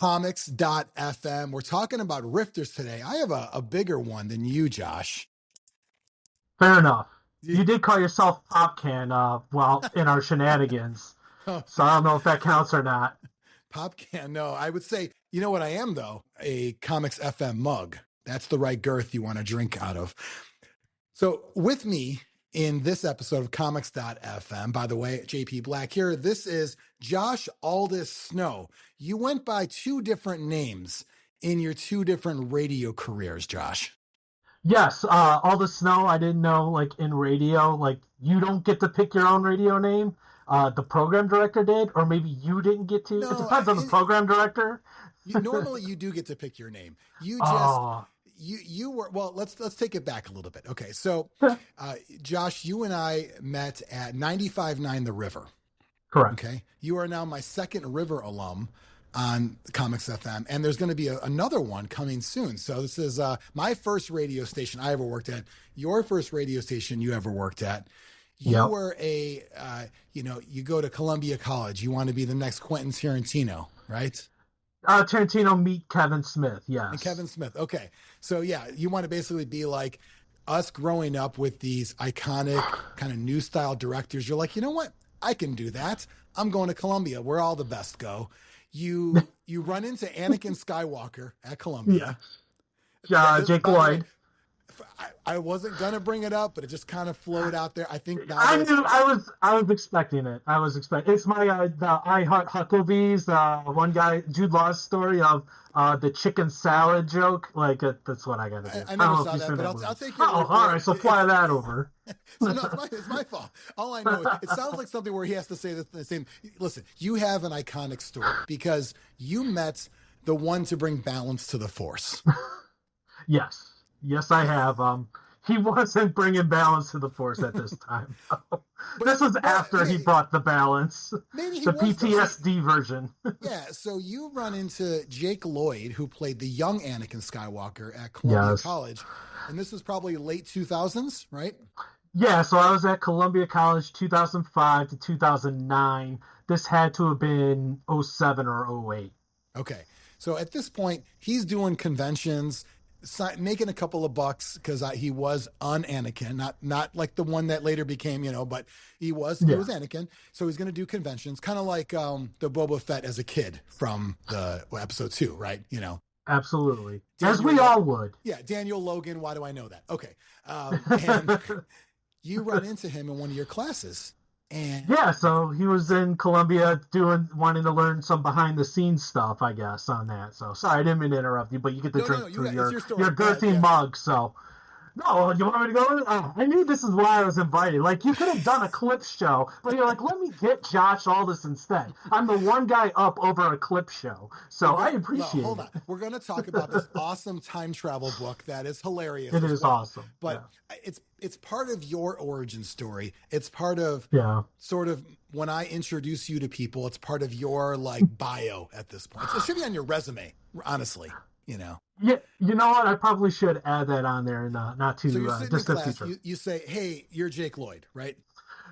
Comics.fm. We're talking about rifters today. I have a bigger one than you, Josh. Fair enough. You- You did call yourself Pop Can while in our shenanigans, oh, so I don't know if that counts or not. Pop can. No, I would say, you know what I am, though? A Comics FM mug. That's the right girth you want to drink out of. So, with me in this episode of Comics.fm, by the way, JP Black here, this is Josh Aldis Snow. You went by two different names in your two different radio careers, Josh. Yes, all the snow I didn't know, like in radio, like you don't get to pick your own radio name. The program director did, or maybe you didn't get to. It No, depends on the program director. normally you do get to pick your name. You just Oh, you were well. Let's take it back a little bit. Okay, so Josh, you and I met at 95.9 The River. correct. Okay, you are now my second River alum on Comics FM, and there's going to be another one coming soon. So this is my first radio station I ever worked at. Your first radio station you ever worked at. You Yep. were you go to Columbia College. You want to be the next Quentin Tarantino, right? Tarantino meet Kevin Smith. Yes. And Kevin Smith. Okay. So yeah, you want to basically be like us growing up with these iconic kind of new style directors. You're like, you know what? I can do that. I'm going to Columbia, where all the best go. You run into Anakin Skywalker at Columbia. Jake By the way, Lloyd. I wasn't gonna bring it up, but it just kind of flowed out there. I think now I that knew I was expecting it. I was expecting it's my the I Heart Hucklebees one guy Jude Law's story of the chicken salad joke. Like that's what I got to do. I I never don't know saw if you've that, seen but that movie. I'll take your Oh, word for all it. right. So fly that over. So no, it's my fault. All I know is it sounds like something where he has to say the same. Listen, you have an iconic story because you met the one to bring balance to the Force. Yes, I have. He wasn't bringing balance to the Force at this time. This was after he brought the balance. Maybe he the was, though. PTSD version. Yeah, so you run into Jake Lloyd, who played the young Anakin Skywalker at Columbia Yes. College, and this was probably late 2000s, right? Yeah, so I was at Columbia College 2005 to 2009. This had to have been '07 or '08. Okay, so at this point, he's doing conventions, making a couple of bucks because he was an Anakin, not like the one that later became, but he was Anakin. So he's going to do conventions, kind of like the Boba Fett as a kid from the episode 2, right? Absolutely. Daniel, As we all would. Yeah, Daniel Logan. Why do I know that? Okay, and you run into him in one of your classes. And yeah, so he was in Columbia wanting to learn some behind the scenes stuff, I guess, on that. So sorry, I didn't mean to interrupt you, but you get to drink through your girthy mug. So no, you want me to go? I knew this is why I was invited. Like you could have done a clip show, but you're like, let me get Josh Aldis instead. I'm the one guy up over a clip show, so I appreciate hold on. We're going to talk about this awesome time travel book that is hilarious. It is awesome, but it's part of your origin story. It's part of sort of when I introduce you to people. It's part of your bio at this point. So it should be on your resume, honestly. Yeah, you know what? I probably should add that on there in the not too distant future. You say, "Hey, you're Jake Lloyd, right?"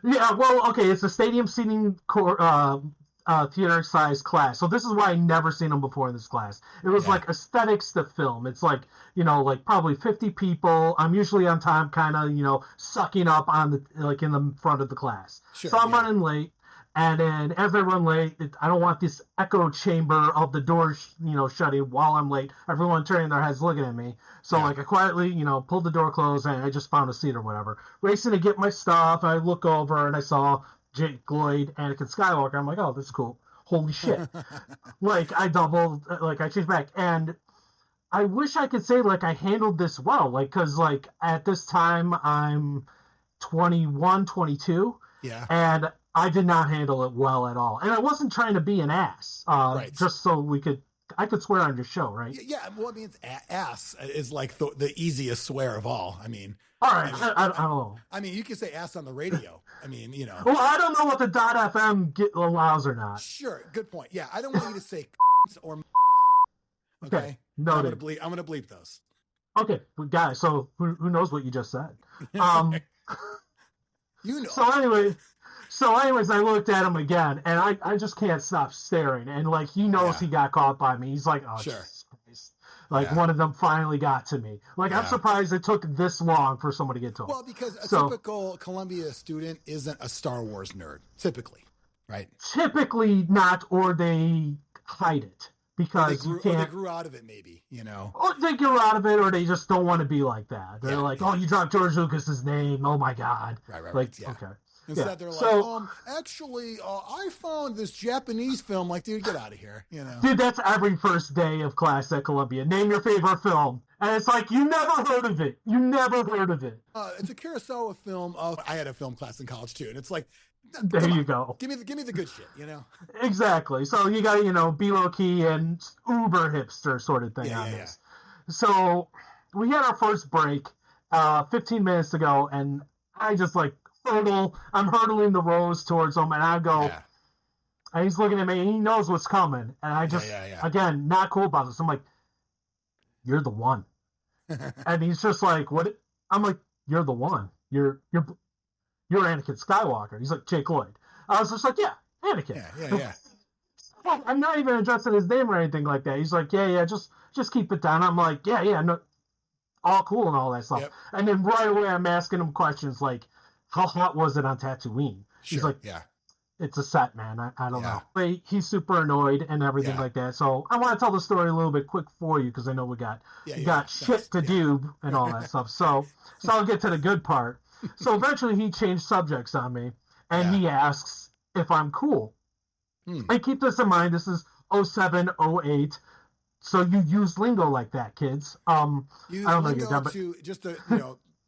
Yeah. Well, okay. It's a stadium seating theater size class, so this is why I never seen them before in this class. It was like aesthetics to film. It's like like probably 50 people. I'm usually on time, kind of sucking up on the in the front of the class. Sure, so I'm running late. And then as I run late, I don't want this echo chamber of the doors, shutting while I'm late. Everyone turning their heads looking at me. So I quietly, pulled the door closed and I just found a seat or whatever. Racing to get my stuff. I look over and I saw Jake Lloyd, Anakin Skywalker. I'm like, oh, this is cool. Holy shit. I changed back. And I wish I could say I handled this well. Because at this time I'm 21, 22. Yeah. And I did not handle it well at all. And I wasn't trying to be an ass. Right. Just so I could swear on your show, right? Yeah. Well, I mean, ass is like the easiest swear of all. I mean. All right. I don't know. I mean, you can say ass on the radio. I mean, Well, I don't know what the .fm allows or not. Sure. Good point. Yeah. I don't want you to say or. Okay. No. I'm gonna bleep those. Okay, guys. So who knows what you just said? You know. So anyways, I looked at him again, and I just can't stop staring. And like he knows he got caught by me. He's like, oh, Sure. Jesus Christ. Like one of them finally got to me. Like I'm surprised it took this long for someone to get to him. Well, because a typical Columbia student isn't a Star Wars nerd, typically, right? Typically not, or they hide it. Because or they grew out of it, maybe, you know. Or they grew out of it, or they just don't want to be like that. They're like, oh, you dropped George Lucas's name. Oh, my God. Right. Like, okay. Instead, they're like, actually, I found this Japanese film. Like, dude, get out of here, you know. Dude, that's every first day of class at Columbia. Name your favorite film. And it's like, you never heard of it. You never heard of it. It's a Kurosawa film. I had a film class in college, too. And it's like, there you go. Give me the good shit, you know? Exactly. So you got, be low-key and uber hipster sort of thing on this. So we had our first break 15 minutes ago, and I just, like, I'm hurtling the rows towards him, and I go, and he's looking at me, and he knows what's coming. And I just, again, not cool about this. I'm like, you're the one. And he's just like, what? I'm like, you're the one. You're Anakin Skywalker. He's like, Jake Lloyd. I was just like, yeah, Anakin. Yeah. I'm not even addressing his name or anything like that. He's like, yeah, just keep it down. I'm like, yeah, no, all cool and all that stuff. Yep. And then right away, I'm asking him questions like, how hot was it on Tatooine? He's like, it's a set, man. I don't know. But he's super annoyed and everything like that. So I want to tell the story a little bit quick for you because I know we got shit to do and all that stuff. So I'll get to the good part. So eventually he changed subjects on me, and he asks if I'm cool. And keep this in mind, this is 07, 08, so you use lingo like that, kids. I don't know your number. Just to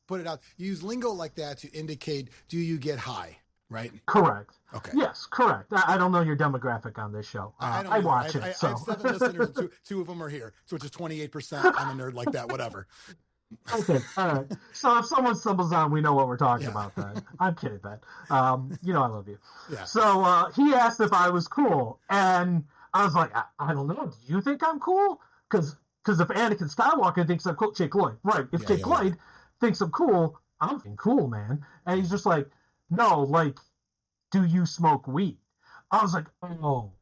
put it out, you use lingo like that to indicate, do you get high, right? Correct. Okay. Yes, correct. I don't know your demographic on this show. I watch it. I have 7 listeners, and two of them are here, so which is 28%. I'm a nerd like that, whatever. Okay, all right. So if someone stumbles on, we know what we're talking about then. I'm kidding, Ben. I love you. Yeah. So he asked if I was cool, and I was like, I don't know. Do you think I'm cool? Because if Anakin Skywalker thinks I'm cool, Jake Lloyd, right? If Jake Lloyd thinks I'm cool, I'm fucking cool, man. And he's just like, no, like, do you smoke weed? I was like, oh,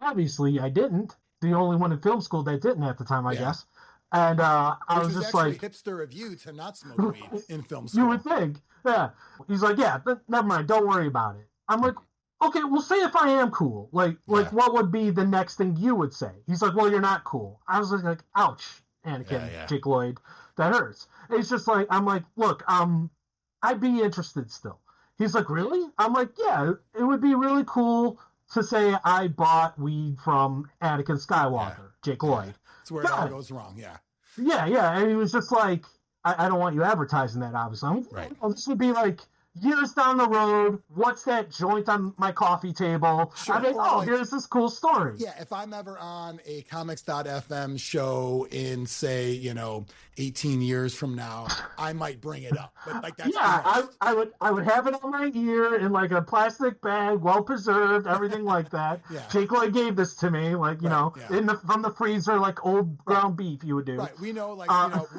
obviously I didn't. The only one in film school that didn't at the time, I guess. And I was just like, hipster of you to not smoke weed in film school. You would think, yeah. He's like, yeah, never mind, don't worry about it. I'm like, okay, well, say if I am cool, like what would be the next thing you would say? He's like, well, you're not cool. I was like, ouch, Anakin, Jake Lloyd, that hurts. It's just like, I'm like, look, I'd be interested still. He's like, really? I'm like, yeah, it would be really cool to say I bought weed from Anakin Skywalker, Jake Lloyd. That's where it all goes wrong, Yeah, and he was just like, I don't want you advertising that, obviously. This would be like, years down the road, what's that joint on my coffee table? Sure. I mean, here's this cool story. Yeah, if I'm ever on a comics.fm show in, say, 18 years from now, I might bring it up. But like that's I would have it on my ear in like a plastic bag, well preserved, everything like that. Jake Lloyd gave this to me, like from the freezer, like old ground beef you would do. Right. We know,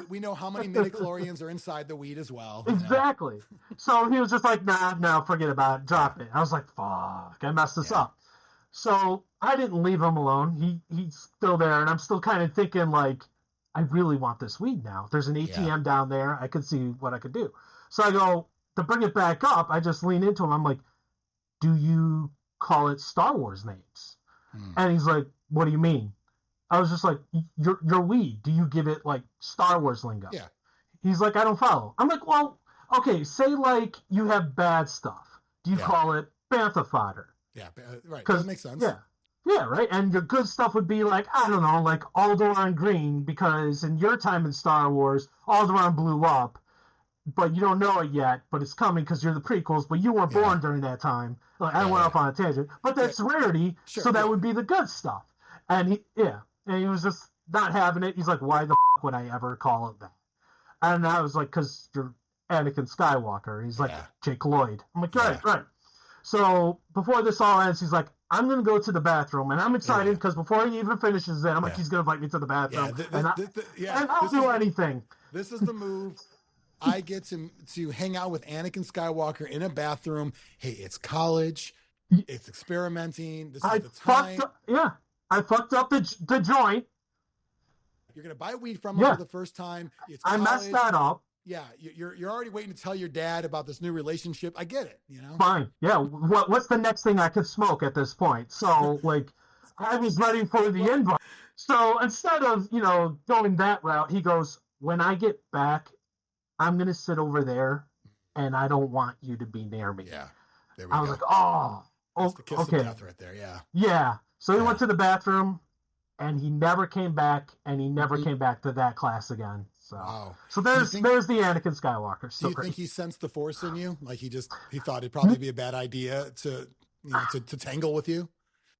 we know how many midichlorians are inside the weed as well. Exactly. So he was just like, nah, forget about it, drop it. I was like, fuck, I messed this up. So I didn't leave him alone. He's still there, and I'm still kind of thinking like, I really want this weed now. There's an ATM down there. I could see what I could do. So I go, to bring it back up, I just lean into him. I'm like, do you call it Star Wars names? And he's like, what do you mean? I was just like, your weed, do you give it like Star Wars lingo? Yeah. He's like, I don't follow. I'm like, well, okay, say like you have bad stuff. Do you call it bantha fodder? Yeah, right. That makes sense. Yeah, right. And your good stuff would be like, I don't know, like Alderaan Green, because in your time in Star Wars, Alderaan blew up, but you don't know it yet, but it's coming because you're the prequels, but you weren't born during that time. Like, I went off on a tangent, but that's rarity, so that would be the good stuff. And he was just not having it. He's like, why the f*** would I ever call it that? And I was like, because you're Anakin Skywalker. He's like, Jake Lloyd. I'm like, right. So before this all ends, he's like, I'm going to go to the bathroom. And I'm excited because before he even finishes it, I'm like, he's going to invite me to the bathroom. And I'll do anything. This is the move. I get to hang out with Anakin Skywalker in a bathroom. Hey, it's college. It's experimenting. This is the time. I fucked up the joint. You're going to buy weed from him for the first time. It's college. I messed that up. Yeah, you're already waiting to tell your dad about this new relationship. I get it, Fine. Yeah. What's the next thing I could smoke at this point? So, like, I was ready for the invite. So instead of, going that route, he goes, when I get back, I'm going to sit over there, and I don't want you to be near me. Yeah. There we go. I was like, that's the kiss okay. of death right there, yeah. Yeah. So he went to the bathroom, and he never came back, and he never came back to that class again. So there's the Anakin Skywalker. Do you think he sensed the Force in you? Like he thought it'd probably be a bad idea to tangle with you?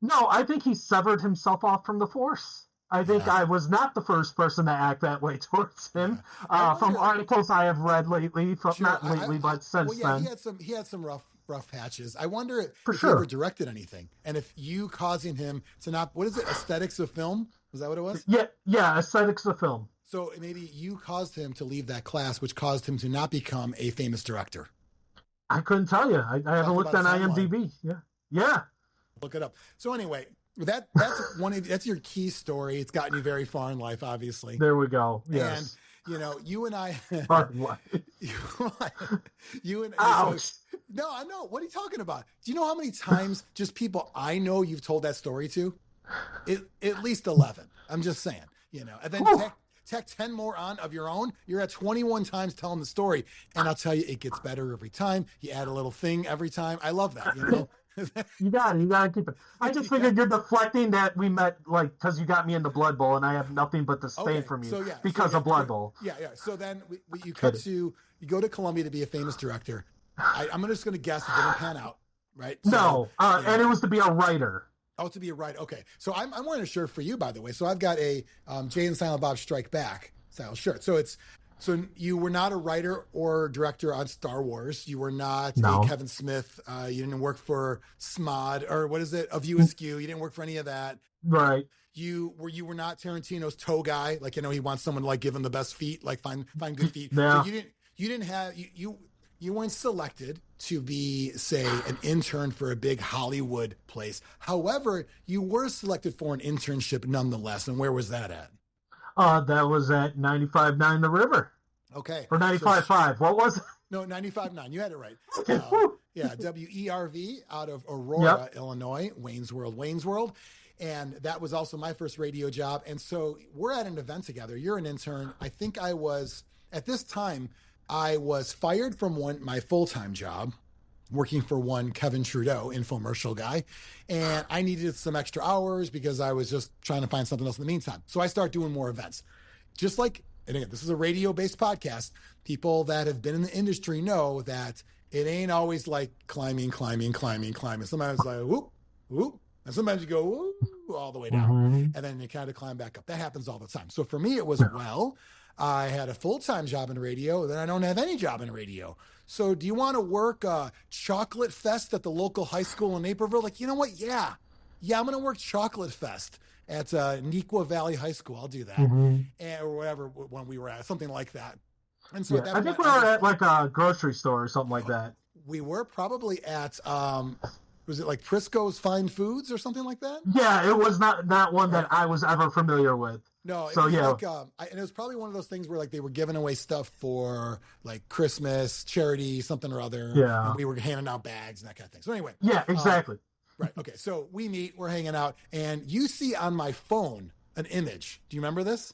No, I think he severed himself off from the Force. I think I was not the first person to act that way towards him. From articles I have read lately, but since then. He had some rough patches. I wonder if sure. he ever directed anything, and if you causing him to not, what is it, aesthetics of film? Was that what it was? Yeah, aesthetics of film. So maybe you caused him to leave that class, which caused him to not become a famous director. I couldn't tell you. I haven't looked on IMDb. Yeah. Look it up. So anyway, that's your key story. It's gotten you very far in life, obviously. There we go. Yes. And you and I. you and ouch. So, no, I know. What are you talking about? Do you know how many times just people I know you've told that story to? At least 11. I'm just saying. And then tack 10 more on of your own. You're at 21 times telling the story, and I'll tell you, it gets better every time. You add a little thing every time. I love that. You got to keep it. I just figured you're deflecting that we met, because you got me in the Blood Bowl, and I have nothing but disdain from you because of Blood Bowl. Yeah. So then you go to Columbia to be a famous director. I'm just going to guess it didn't pan out, right? So, and it was to be a writer. Oh, to be a writer. Okay. So I'm wearing a shirt for you, by the way. So I've got a Jay and Silent Bob Strike Back style shirt. So you were not a writer or director on Star Wars. You were not a Kevin Smith. You didn't work for SMOD or what is it? A View Askew. You didn't work for any of that. Right. You were not Tarantino's toe guy. Like, he wants someone to give him the best feet, find good feet. Yeah. So you didn't have, you weren't selected to be, say, an intern for a big Hollywood place. However, you were selected for an internship nonetheless. And where was that at? That was at 95.9 The River. Okay. Or 95.5. What was it? No, 95.9. You had it right. Okay. WERV out of Aurora, Illinois, Wayne's World. And that was also my first radio job. And so we're at an event together. You're an intern. I think at this time, I was fired from my full-time job, working for one Kevin Trudeau, infomercial guy, and I needed some extra hours because I was just trying to find something else in the meantime. So I start doing more events. And again, this is a radio-based podcast. People that have been in the industry know that it ain't always like climbing. Sometimes like whoop, whoop, and sometimes you go whoop, all the way down, and then you kind of climb back up. That happens all the time. So for me, it was, I had a full-time job in radio, then I don't have any job in radio. So do you want to work a chocolate fest at the local high school in Naperville? Like, you know what? Yeah, I'm going to work chocolate fest at Neuqua Valley High School. I'll do that. Or whatever when we were at, something like that. And so I think we were at like a grocery store or something like that. We were probably at, was it like Prisco's Fine Foods or something like that? Yeah, it was not one that I was ever familiar with. No, it was and it was probably one of those things where they were giving away stuff for Christmas, charity, something or other. Yeah. And we were handing out bags and that kind of thing. So anyway. Yeah, exactly. Right. Okay. So we meet, we're hanging out, and you see on my phone an image. Do you remember this?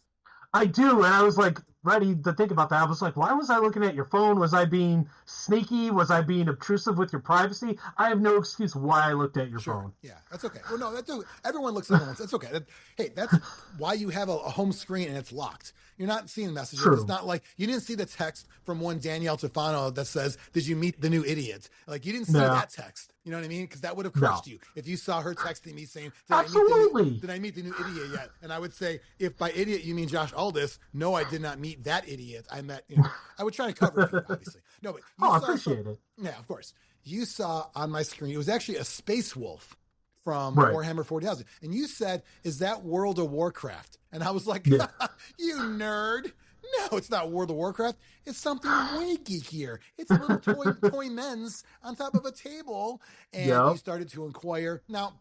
I do, and I was ready to think about that. I was like, why was I looking at your phone? Was I being sneaky? Was I being obtrusive with your privacy? I have no excuse why I looked at your phone. Yeah, that's okay. Well, no, everyone looks at it once. That's okay. Hey, that's why you have a home screen and it's locked. You're not seeing messages. True. It's not like you didn't see the text from one Danielle Tefano that says, "Did you meet the new idiot?" You didn't see that text. You know what I mean? Because that would have crushed you if you saw her texting me saying, "Did I meet the new idiot yet?" And I would say, if by idiot you mean Josh Aldis, no, I did not meet that idiot. I met. I would try to cover it for you, obviously. No, but I appreciate it. Yeah, of course. You saw on my screen. It was actually a space wolf from Warhammer 40,000. And you said, "Is that World of Warcraft?" And I was like, "You nerd. No, it's not World of Warcraft. It's something way geekier. It's little toy men's on top of a table. And you Yep. started to inquire. Now,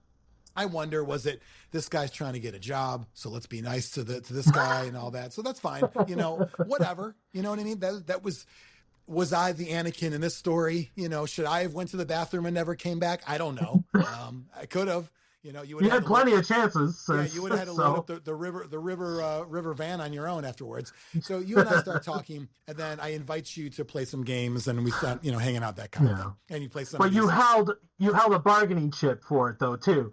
I wonder, was it this guy's trying to get a job, so let's be nice to this guy and all that. So that's fine, whatever. You know what I mean? That was I the Anakin in this story? Should I have went to the bathroom and never came back? I don't know. I could have. You would You had plenty of chances. Yeah, you would have had to load up the river van on your own afterwards. So you and I start talking, and then I invite you to play some games, and we start hanging out, that kind of thing. And you play some. But you held a bargaining chip for it though too.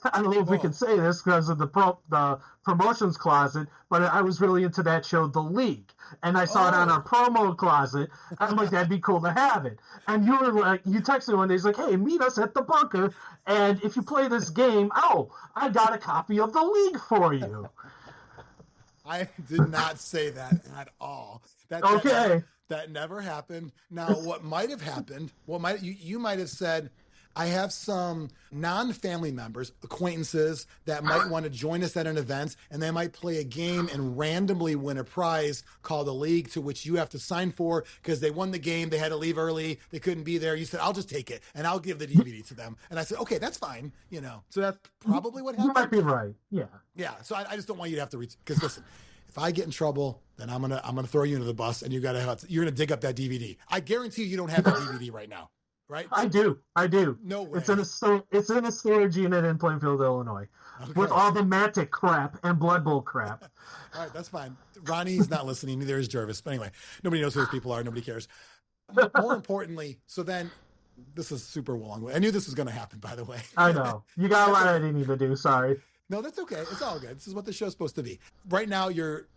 I don't know if we can say this because of the promotions closet, but I was really into that show, The League, and I saw it on our promo closet. I'm like, that'd be cool to have it. And you were like, you texted me one day, he's like, hey, meet us at the bunker, and if you play this game, I got a copy of The League for you. I did not say that at all. That never happened. Now, what might have happened? You might have said, I have some non-family members, acquaintances that might want to join us at an event, and they might play a game and randomly win a prize called a league, to which you have to sign for because they won the game. They had to leave early. They couldn't be there. You said, I'll just take it, and I'll give the DVD to them. And I said, okay, that's fine. So that's probably what happened. You might be right. Yeah. Yeah. So I just don't want you to have to reach, because listen, if I get in trouble, then I'm gonna throw you into the bus, and you're gonna dig up that DVD. I guarantee you don't have that DVD right now. Right? I do. No way. It's in a storage unit in Plainfield, Illinois, with all the Mantic crap and Blood Bowl crap. All right, that's fine. Ronnie's not listening. Neither is Jervis. But anyway, nobody knows who those people are. Nobody cares. More importantly, so then this is super long. I knew this was going to happen, by the way. I know. You got a lot I didn't even do. Sorry. No, that's okay. It's all good. This is what the show's supposed to be. Right now,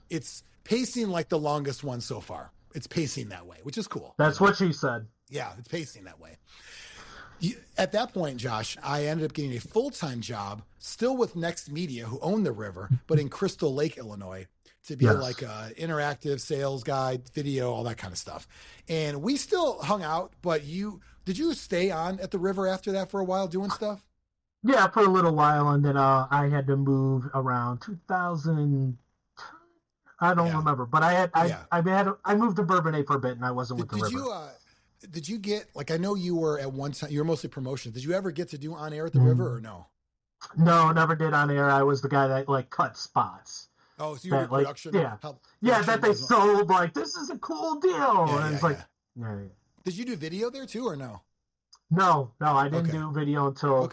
it's pacing like the longest one so far. It's pacing that way, which is cool. That's what she said. Yeah, it's pacing that way. At that point, Josh, I ended up getting a full-time job, still with Next Media, who owned the river, but in Crystal Lake, Illinois, to be like an interactive sales guy, video, all that kind of stuff. And we still hung out, but did you stay on at the river after that for a while doing stuff? Yeah, for a little while, and then I had to move around 2000. I don't remember, but I moved to Bourbonnais for a bit, and I wasn't with the river. Did you get, I know you were at one time, you were mostly promotions. Did you ever get to do on air at the river or no? No, never did on air. I was the guy that cut spots. Oh, so you were production? Yeah, that they sold, this is a cool deal. Yeah, and it's Did you do video there too or no? No, I didn't do video until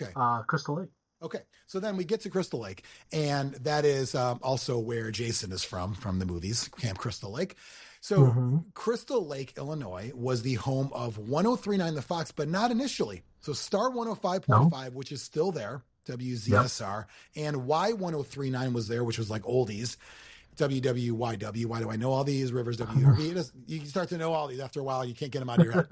Crystal Lake. Okay, so then we get to Crystal Lake, and that is also where Jason is from the movies, Camp Crystal Lake. So Crystal Lake, Illinois, was the home of 103.9 The Fox, but not initially. So Star 105.5, which is still there, WZSR, and Y103.9 was there, which was like oldies, WWYW. Why do I know all these? Rivers, WRV. You start to know all these after a while. You can't get them out of your head.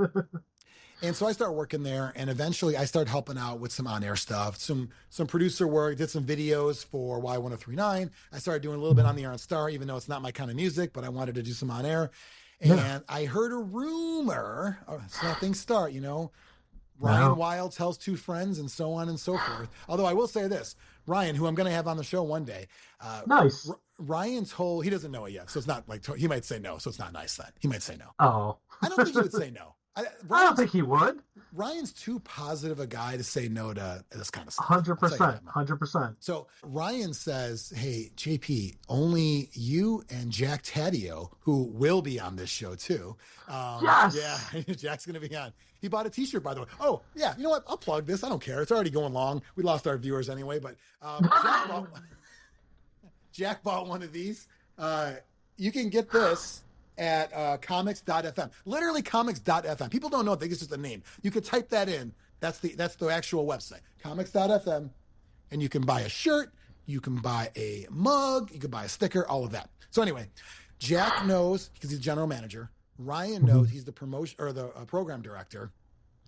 And so I started working there, and eventually I started helping out with some on-air stuff, some producer work, did some videos for Y103.9. I started doing a little bit on the air on Star, even though it's not my kind of music, but I wanted to do some on-air. And I heard a rumor, so things start, Ryan Wild tells two friends and so on and so forth. Although I will say this, Ryan, who I'm going to have on the show one day. Nice. Ryan told, he doesn't know it yet, so it's not he might say no, so it's not nice then. He might say no. Oh. I don't think he would say no. I don't think he would. Ryan's too positive a guy to say no to this kind of stuff. 100%. So Ryan says, hey, JP, only you and Jack Taddeo, who will be on this show too. Yes. Yeah, Jack's going to be on. He bought a t-shirt, by the way. Oh, yeah, you know what? I'll plug this. I don't care. It's already going long. We lost our viewers anyway, but Jack bought one of these. You can get this at comics.fm. Literally comics.fm. People don't know it. They think it's just a name. You could type that in. That's the actual website. Comics.fm. And you can buy a shirt. You can buy a mug. You can buy a sticker, all of that. So anyway, Jack knows because he's the general manager. Ryan knows he's the promotion or the program director.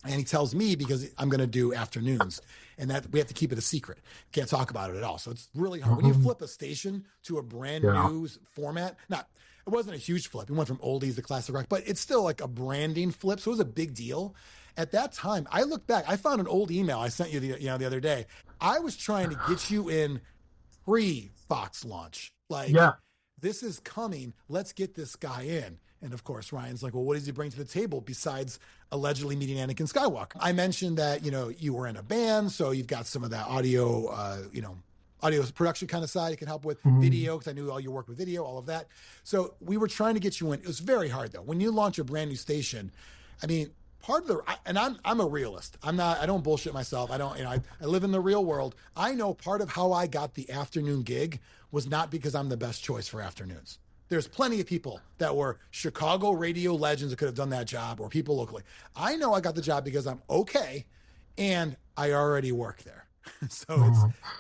And he tells me because I'm going to do afternoons and that we have to keep it a secret. Can't talk about it at all. So it's really hard. When you flip a station to a brand new format, it wasn't a huge flip. It went from oldies to classic rock, but it's still like a branding flip. So it was a big deal. At that time, I look back, I found an old email I sent you the other day. I was trying to get you in pre-Fox launch. this is coming. Let's get this guy in. And of course, Ryan's like, well, what does he bring to the table besides allegedly meeting Anakin Skywalker? I mentioned that, you were in a band, so you've got some of that audio, audio production kind of side. You can help with video, because I knew all your work with video, all of that. So we were trying to get you in. It was very hard, though. When you launch a brand new station, I mean, part of and I'm a realist. I don't bullshit myself. I live in the real world. I know part of how I got the afternoon gig was not because I'm the best choice for afternoons. There's plenty of people that were Chicago radio legends that could have done that job, or people locally. I know I got the job because I'm okay, and I already work there. So it's,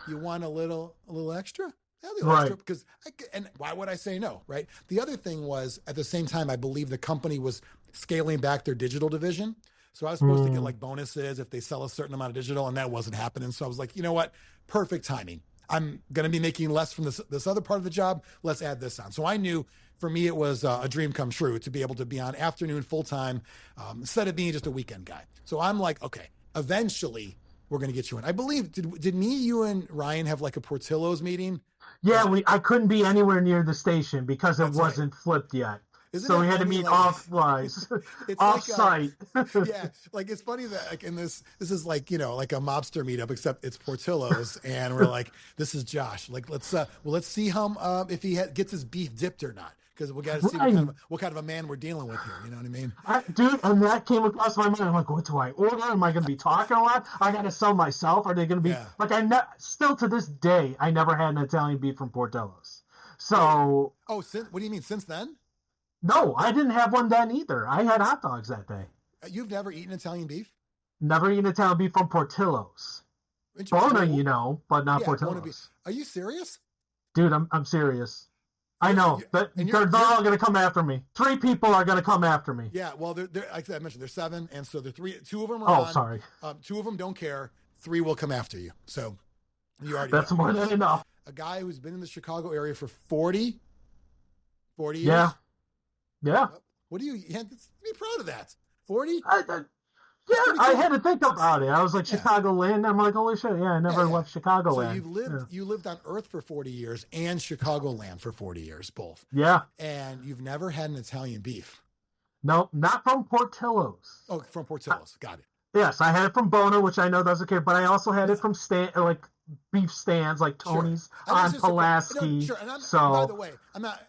you want a little extra? Yeah, a little extra, because and why would I say no, right? The other thing was, at the same time, I believe the company was scaling back their digital division. So I was supposed to get like bonuses if they sell a certain amount of digital, and that wasn't happening. So I was like, you know what? Perfect timing. I'm going to be making less from this other part of the job. Let's add this on. So I knew for me it was a dream come true to be able to be on afternoon full time instead of being just a weekend guy. So I'm like, okay, eventually we're going to get you in. I believe, did me, you, and Ryan have like a Portillo's meeting? Yeah, I couldn't be anywhere near the station because it wasn't flipped yet. So we had to meet off-wise, off-site. Yeah, like it's funny that like in this is like, like a mobster meetup, except it's Portillo's, and we're like, this is Josh. Like let's see how if he gets his beef dipped or not, because we got to see what kind of a man we're dealing with here. You know what I mean? Dude, and that came across my mind. I'm like, what do I order? Am I going to be talking a lot? I got to sell myself. Are they going to be like? Still to this day, I never had an Italian beef from Portillo's. So what do you mean since then? No, I didn't have one then either. I had hot dogs that day. You've never eaten Italian beef? Never eaten Italian beef from Portillo's. Bona, but not Portillo's. Are you serious? Dude, I'm serious. I know. They're all going to come after me. 3 people are going to come after me. Yeah, well, they're like I mentioned, there's 7, and so the 2 of them are on. Sorry. 2 of them don't care. 3 will come after you. So you already That's more than enough. A guy who's been in the Chicago area for 40 years? Yeah. What do you have to be proud of that? 40? I had to think about it. I was like, Chicagoland. I'm like, holy shit, I never left Chicagoland. So you lived on Earth for 40 years and Chicagoland for 40 years, both. Yeah. And you've never had an Italian beef? No, not from Portillo's. Oh, from Portillo's. Got it. Yes, I had it from Bona, which I know doesn't care, but I also had it from beef stands like Tony's on Pulaski. Sure. And by the way, I'm not,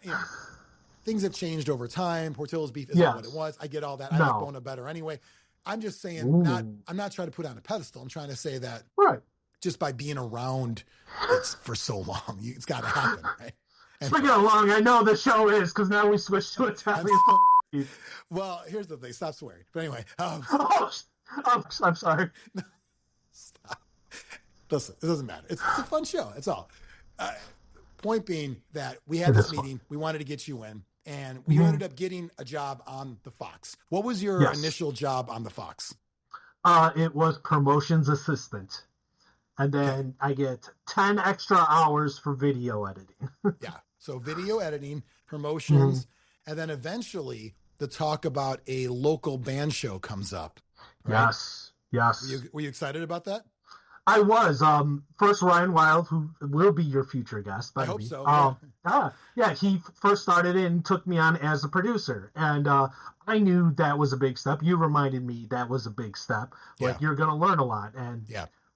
things have changed over time. Portillo's beef isn't what it was. I get all that. I like Bona better anyway. I'm just saying, I'm not trying to put on a pedestal. I'm trying to say that just by being around it's for so long, it's got to happen, right? Speaking of long, I know the show is, because now we switched to Italian. Well, here's the thing. Stop swearing. But anyway. I'm sorry. Stop. Listen, it doesn't matter. It's a fun show. That's all. Point being that we had this meeting. We wanted to get you in. And we ended up getting a job on the Fox. What was your initial job on the Fox? It was promotions assistant. And then I get 10 extra hours for video editing. Yeah. So video editing, promotions, and then eventually the talk about a local band show comes up. Right? Yes. Were you excited about that? I was. First, Ryan Wild, who will be your future guest. I hope so. He first started it and took me on as a producer. And I knew that was a big step. You reminded me that was a big step. Like, you're going to learn a lot. And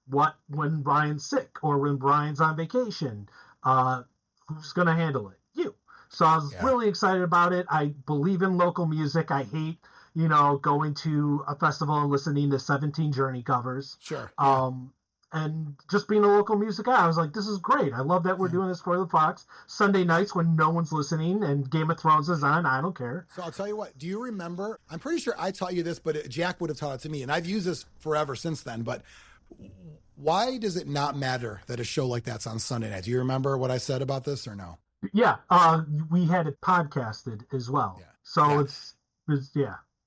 when Ryan's sick or when Ryan's on vacation, who's going to handle it? You. So I was really excited about it. I believe in local music. I hate, going to a festival and listening to 17 Journey covers. Sure. And just being a local music guy, I was like, this is great. I love that we're doing this for the Fox. Sunday nights when no one's listening and Game of Thrones is on, I don't care. So I'll tell you what, do you remember, I'm pretty sure I taught you this, but Jack would have taught it to me, and I've used this forever since then, but why does it not matter that a show like that's on Sunday night? Do you remember what I said about this or no? Yeah, we had it podcasted as well. Yeah. So it's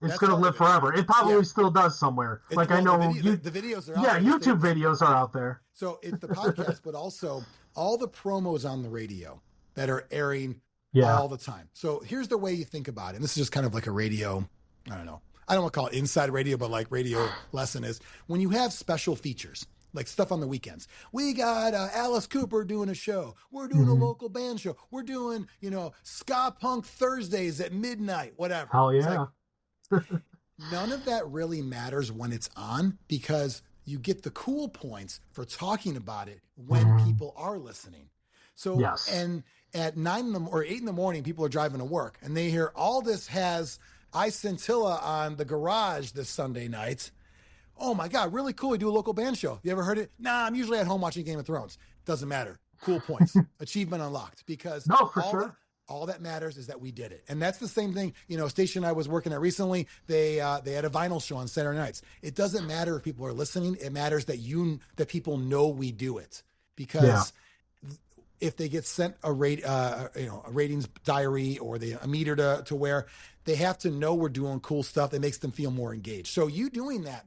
It's going to live forever. It probably still does somewhere. I know the videos are out there. Yeah, YouTube videos are out there. So it's the podcast, but also all the promos on the radio that are airing all the time. So here's the way you think about it. And this is just kind of like a radio, I don't know. I don't want to call it inside radio, but like radio lesson is when you have special features. like stuff on the weekends. We got Alice Cooper doing a show. We're doing a local band show. We're doing, ska punk Thursdays at midnight, whatever. Hell It's like, yeah. none of that really matters when it's on because you get the cool points for talking about it when people are listening. So, Yes. and at 8 in the morning, people are driving to work and they hear Aldis has I Scintilla on the Garage this Sunday night. Oh my God, really cool. We do a local band show. You ever heard it? Nah, I'm usually at home watching Game of Thrones. Doesn't matter. Cool points. Achievement unlocked. Because all that matters is that we did it. And that's the same thing, station I was working at recently, they had a vinyl show on Saturday nights. It doesn't matter if people are listening. It matters that people know we do it. Because if they get sent a ratings diary or a meter to wear, they have to know we're doing cool stuff that makes them feel more engaged. So you doing that,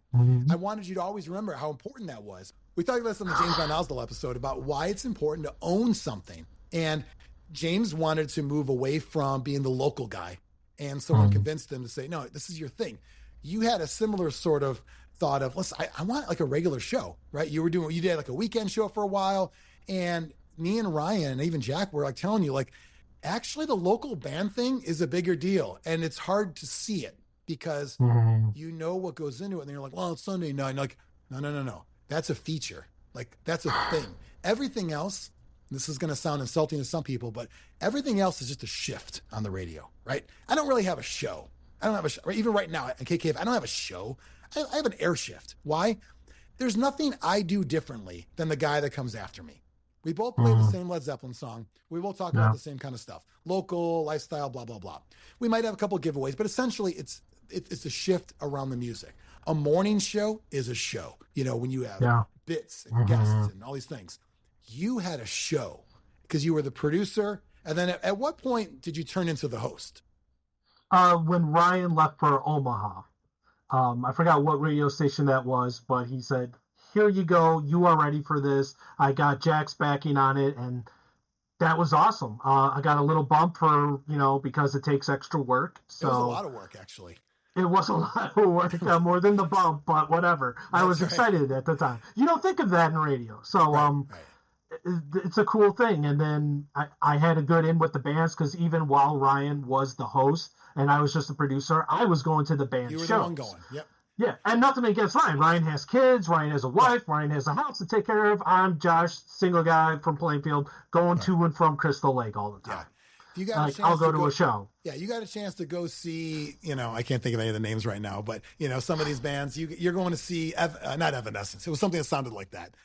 I wanted you to always remember how important that was. We talked about this on the James Van Osdale episode about why it's important to own something. And James wanted to move away from being the local guy. And someone convinced him to say, no, this is your thing. You had a similar sort of thought of, listen, I want like a regular show, right? You did like a weekend show for a while. And me and Ryan and even Jack were like telling you, like, actually the local band thing is a bigger deal. And it's hard to see it because you know what goes into it. And you're like, well, it's Sunday night. And you're like, no. That's a feature. Like, that's a thing. Everything else, this is going to sound insulting to some people, but everything else is just a shift on the radio, right? I don't really have a show. I don't have a show. Even right now at KKF, I don't have a show. I have an air shift. Why? There's nothing I do differently than the guy that comes after me. We both play the same Led Zeppelin song. We both talk about the same kind of stuff. Local, lifestyle, blah, blah, blah. We might have a couple of giveaways, but essentially it's a shift around the music. A morning show is a show. When you have bits and guests and all these things. You had a show because you were the producer. And then at what point did you turn into the host? When Ryan left for Omaha. I forgot what radio station that was, but he said, here you go. You are ready for this. I got Jack's backing on it, and that was awesome. I got a little bump for, because it takes extra work. So it was a lot of work, actually. It was a lot of work, more than the bump, but whatever. I was excited at the time. You don't think of that in radio. So it's a cool thing. And then I had a good in with the bands because even while Ryan was the host and I was just a producer, I was going to the band shows. You were the one going, yep. Yeah, and nothing against Ryan. Ryan has kids. Ryan has a wife. Ryan has a house to take care of. I'm Josh, single guy from Plainfield, going to and from Crystal Lake all the time. Yeah. You got a chance I'll go to a show. Yeah, you got a chance to go see, I can't think of any of the names right now, but, some of these bands, you're going to see, not Evanescence. It was something that sounded like that.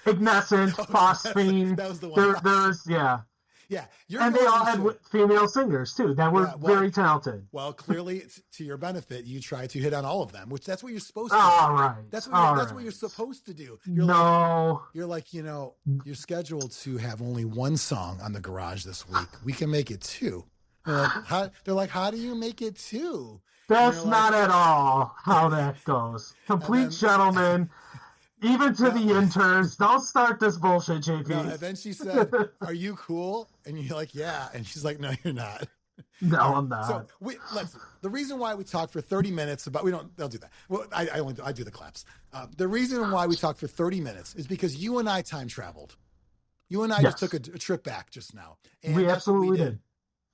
Ignescence, Phosphine. That was the one. There's. Yeah. And they all had female singers, too, that were very talented. Well, clearly, to your benefit, you try to hit on all of them, which that's what you're supposed to do. All right. That's what you're supposed to do. You're scheduled to have only one song on the Garage this week. We can make it two. They're like, how do you make it two? That's not at all how that goes. Complete gentlemen. Even to the interns, don't start this bullshit, JP. No, and then she said, are you cool? And you're like, yeah. And she's like, no, you're not. No, I'm not. So the reason why we talked for 30 minutes about, they'll do that. Well, I do the claps. The reason why we talked for 30 minutes is because you and I time traveled. You and I just took a trip back just now. And we absolutely did.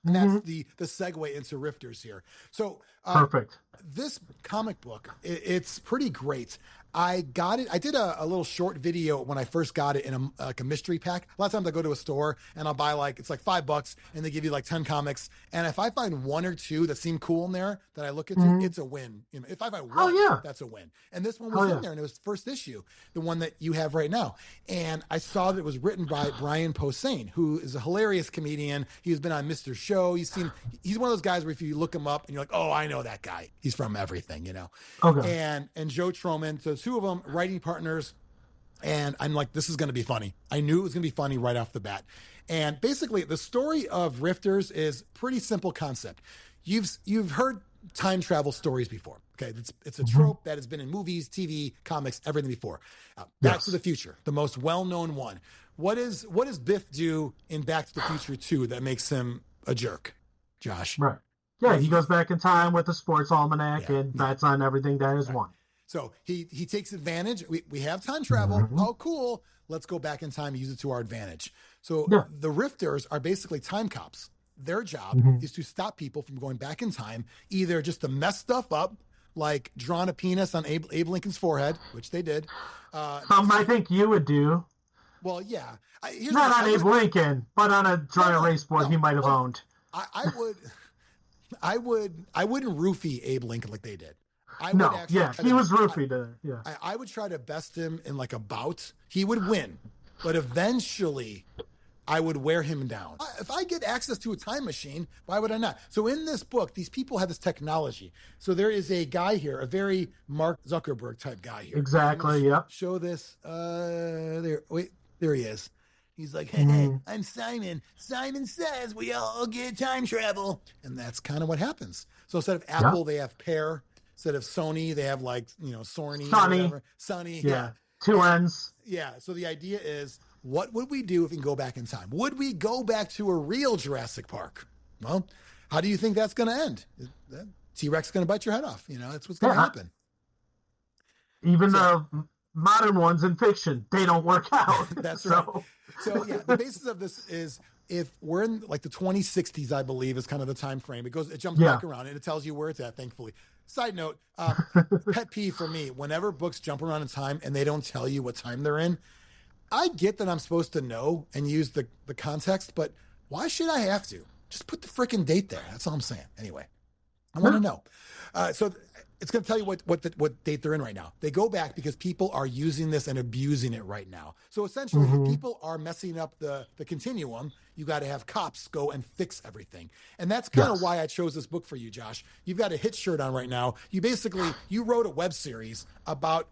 And that's the segue into Rifters here. So perfect. This comic book, it's pretty great. I got it. I did a little short video when I first got it in a mystery pack. A lot of times I go to a store and I'll buy it's like $5 and they give you like 10 comics. And if I find one or two that seem cool in there that I look into, it's a win. If I find one, that's a win. And this one was in there and it was the first issue, the one that you have right now. And I saw that it was written by Brian Posehn, who is a hilarious comedian. He's been on Mr. Show. He's one of those guys where if you look him up and you're like, oh, I know that guy. He's from everything, Okay. And Joe Troman. So two of them writing partners, and I'm like, this is going to be funny. I knew it was going to be funny right off the bat. And basically the story of Rifters is pretty simple concept. You've heard time travel stories before. Okay. It's a trope that has been in movies, TV, comics, everything before. Back to the Future, the most well-known one. What does Biff do in Back to the Future 2 that makes him a jerk, Josh? Right. Yeah, he goes back in time with the sports almanac and bets on everything that is won. So he takes advantage. We have time travel. Mm-hmm. Oh, cool. Let's go back in time and use it to our advantage. So Yeah. the Rifters are basically time cops. Their job Mm-hmm. is to stop people from going back in time, either just to mess stuff up, like drawing a penis on Abe Lincoln's forehead, which they did. Something I think you would do. Well, yeah. Not on Abe Lincoln, but on a dry erase board he might have owned. I would. I wouldn't roofie Abe Lincoln like they did. He was roofied. Yeah. I would try to best him in like a bout. He would win, but eventually I would wear him down. If I get access to a time machine, why would I not? So in this book, these people have this technology. So there is a guy here, a very Mark Zuckerberg type guy here. Exactly. Yep. Show this. There he is. He's like, hey, I'm Simon. Simon says we all get time travel. And that's kind of what happens. So instead of Apple, they have Pear. Instead of Sony, they have like, Sorny. Sunny. Yeah. Two N's. Yeah. So the idea is, what would we do if we can go back in time? Would we go back to a real Jurassic Park? Well, how do you think that's going to end? T-Rex is going to bite your head off. That's what's going to happen. Even the modern ones in fiction, they don't work out. That's right. So yeah, the basis of this is if we're in like the 2060s, I believe is kind of the time frame. It jumps back around and it tells you where it's at, thankfully. Side note, pet peeve for me, whenever books jump around in time and they don't tell you what time they're in, I get that I'm supposed to know and use the context, but why should I have to? Just put the freaking date there. That's all I'm saying. Anyway, I want to know. So it's going to tell you what date they're in right now. They go back because people are using this and abusing it right now. So essentially, if people are messing up the continuum, you got to have cops go and fix everything. And that's kind of why I chose this book for you, Josh. You've got a hit shirt on right now. You wrote a web series about,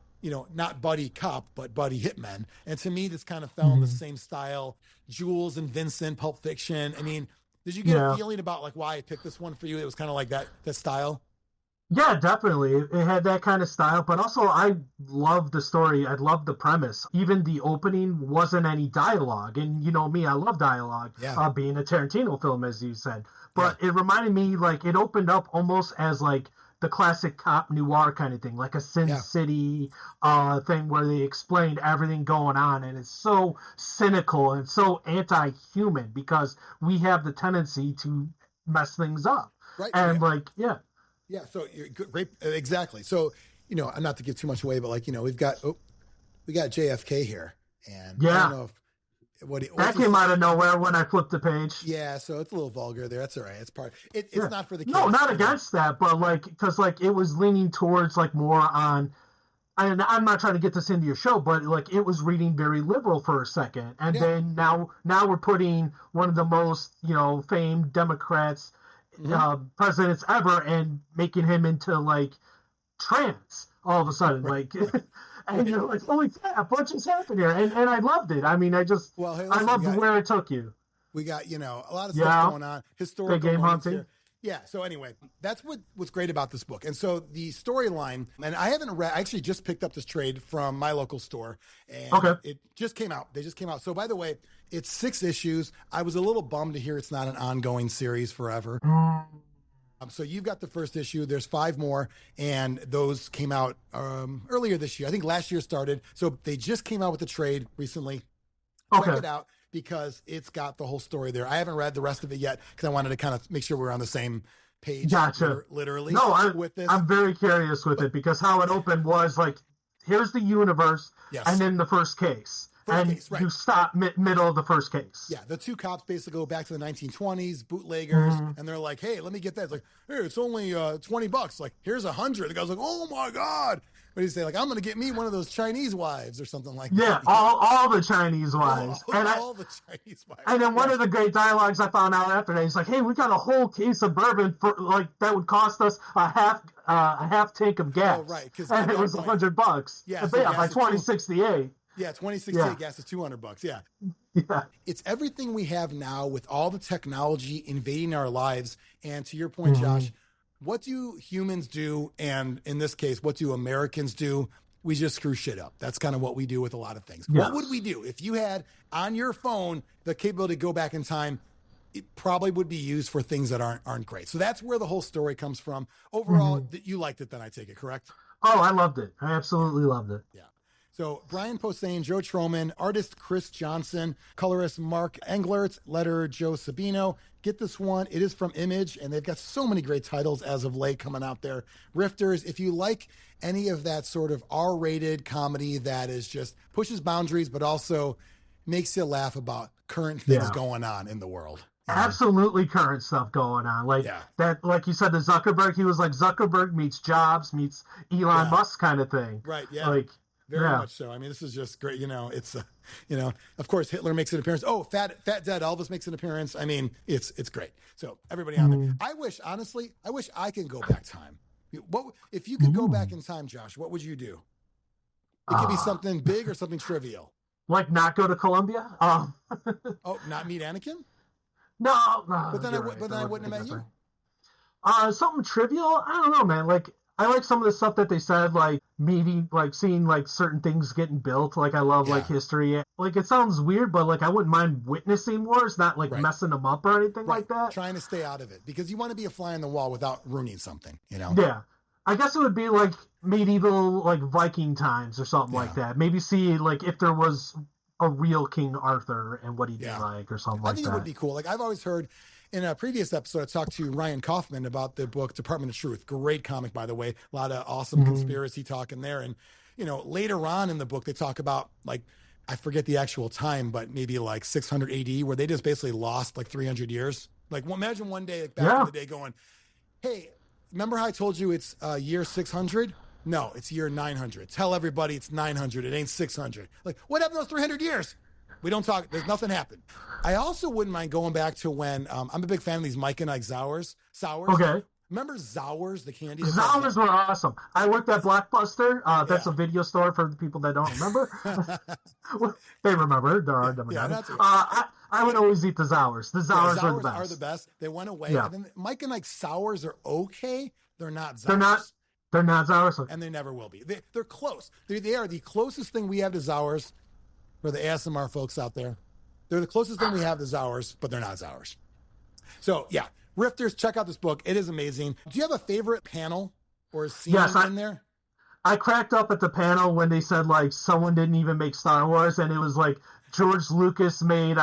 not buddy cop, but buddy hitmen. And to me, this kind of fell in the same style. Jules and Vincent, Pulp Fiction. I mean, did you get a feeling about like why I picked this one for you? It was kind of like that style. Yeah, definitely. It had that kind of style, but also I love the story. I love the premise. Even the opening wasn't any dialogue. And you know me, I love dialogue, being a Tarantino film, as you said. But it reminded me, like, it opened up almost as like the classic cop noir kind of thing, like a Sin City thing where they explained everything going on. And it's so cynical and so anti-human because we have the tendency to mess things up. Right. And Yeah, so you're great. Exactly. So, not to give too much away, but like, we got JFK here, and I don't know if that came out of nowhere when I flipped the page. Yeah, so it's a little vulgar there. That's all right. It's part. It's not for the kids. No, not against that, but because it was leaning towards more on. And I'm not trying to get this into your show, but it was reading very liberal for a second, and then now we're putting one of the most famed Democrats. Presidents ever and making him into trans all of a sudden and you're like, holy crap, what just happened here? And I loved it. I mean, I loved where it took you. We got a lot of stuff going on, historical game hunting here. Yeah, so anyway, that's what's great about this book. And so the storyline, and I actually just picked up this trade from my local store, and it just came out. They just came out. So by the way, it's 6 issues. I was a little bummed to hear it's not an ongoing series forever. So you've got the first issue. There's 5 more, and those came out earlier this year. I think last year started. So they just came out with the trade recently. Check it out, because it's got the whole story there. I haven't read the rest of it yet because I wanted to kind of make sure we're on the same page. Gotcha. Literally. No, with this. I'm very curious with it because how it opened was here's the universe, and then the first case. You stop middle of the first case. Yeah, the 2 cops basically go back to the 1920s, bootleggers, and they're like, hey, let me get that. It's like, hey, it's only $20. Like, here's 100. The guy's like, oh my God. What do you say? Like, I'm going to get me one of those Chinese wives or something like that. Yeah, all the Chinese wives. All the Chinese wives. And then one of the great dialogues I found out after that, he's like, hey, we got a whole case of bourbon for that would cost us a half tank of gas. Oh, right. And it was $100. Yeah, by 2068. Yeah, 2068 gas is $200. Yeah. It's everything we have now with all the technology invading our lives. And to your point, Josh, what do humans do? And in this case, what do Americans do? We just screw shit up. That's kind of what we do with a lot of things. Yes. What would we do if you had on your phone the capability to go back in time? It probably would be used for things that aren't great. So that's where the whole story comes from. Overall, you liked it then, I take it, correct? Oh, I loved it. I absolutely loved it. Yeah. So Brian Posehn, Joe Troman, artist Chris Johnson, colorist Mark Englert, letterer Joe Sabino. Get this one. It is from Image, and they've got so many great titles as of late coming out there. Rifters, if you like any of that sort of R-rated comedy that is just pushes boundaries, but also makes you laugh about current things Yeah. going on in the world. You know? Absolutely current stuff going on. Like that, like you said, the Zuckerberg, he was like Zuckerberg meets Jobs meets Elon Musk kind of thing. Right. Yeah. Like, very much so. I mean, this is just great. You know, it's, you know, of course, Hitler makes an appearance. Oh, Fat Dead Elvis makes an appearance. I mean, it's great. So everybody out there, I wish, honestly, I could go back time. What if you could go back in time, Josh? What would you do? It could be something big or something trivial. Like not go to Columbia? Oh, not meet Anakin? No. But then I wouldn't have met you. Something trivial? I don't know, man. Like, I like some of the stuff that they said, like meeting, like seeing like certain things getting built. Like I love like history. Like it sounds weird, but like I wouldn't mind witnessing wars, not like messing them up or anything like that. Trying to stay out of it because you want to be a fly on the wall without ruining something, you know? Yeah. I guess it would be like medieval, like Viking times or something like that. Maybe see like if there was a real King Arthur and what he'd be like or something like that. I think it would be cool. Like I've always heard. In a previous episode, I talked to Ryan Kaufman about the book Department of Truth. Great comic, by the way. A lot of awesome conspiracy talk in there. And, you know, later on in the book, they talk about, like, I forget the actual time, but maybe like 600 AD, where they just basically lost like 300 years. Like, well, imagine one day, like back in the day, going, hey, remember how I told you it's year 600? No, it's year 900. Tell everybody it's 900. It ain't 600. Like, what happened to those 300 years? We don't talk. There's nothing happened. I also wouldn't mind going back to when I'm a big fan of these Mike and Ike sours. Okay. Remember Sours, the candy? Sours were awesome. I worked at Blockbuster. That's a video store for the people that don't remember. They remember. There are demographics. I would always eat the Sours. The Sours are the best. They went away. Yeah. And then Mike and Ike Sours are okay. They're not Sours. They're not Sours. And they never will be. They're close. They are the closest thing we have to Sours for the ASMR folks out there. They're the closest thing we have to Sours, but they're not Sours. So, yeah. Rifters, check out this book. It is amazing. Do you have a favorite panel or scene in there? I cracked up at the panel when they said, like, someone didn't even make Star Wars, and it was like George Lucas made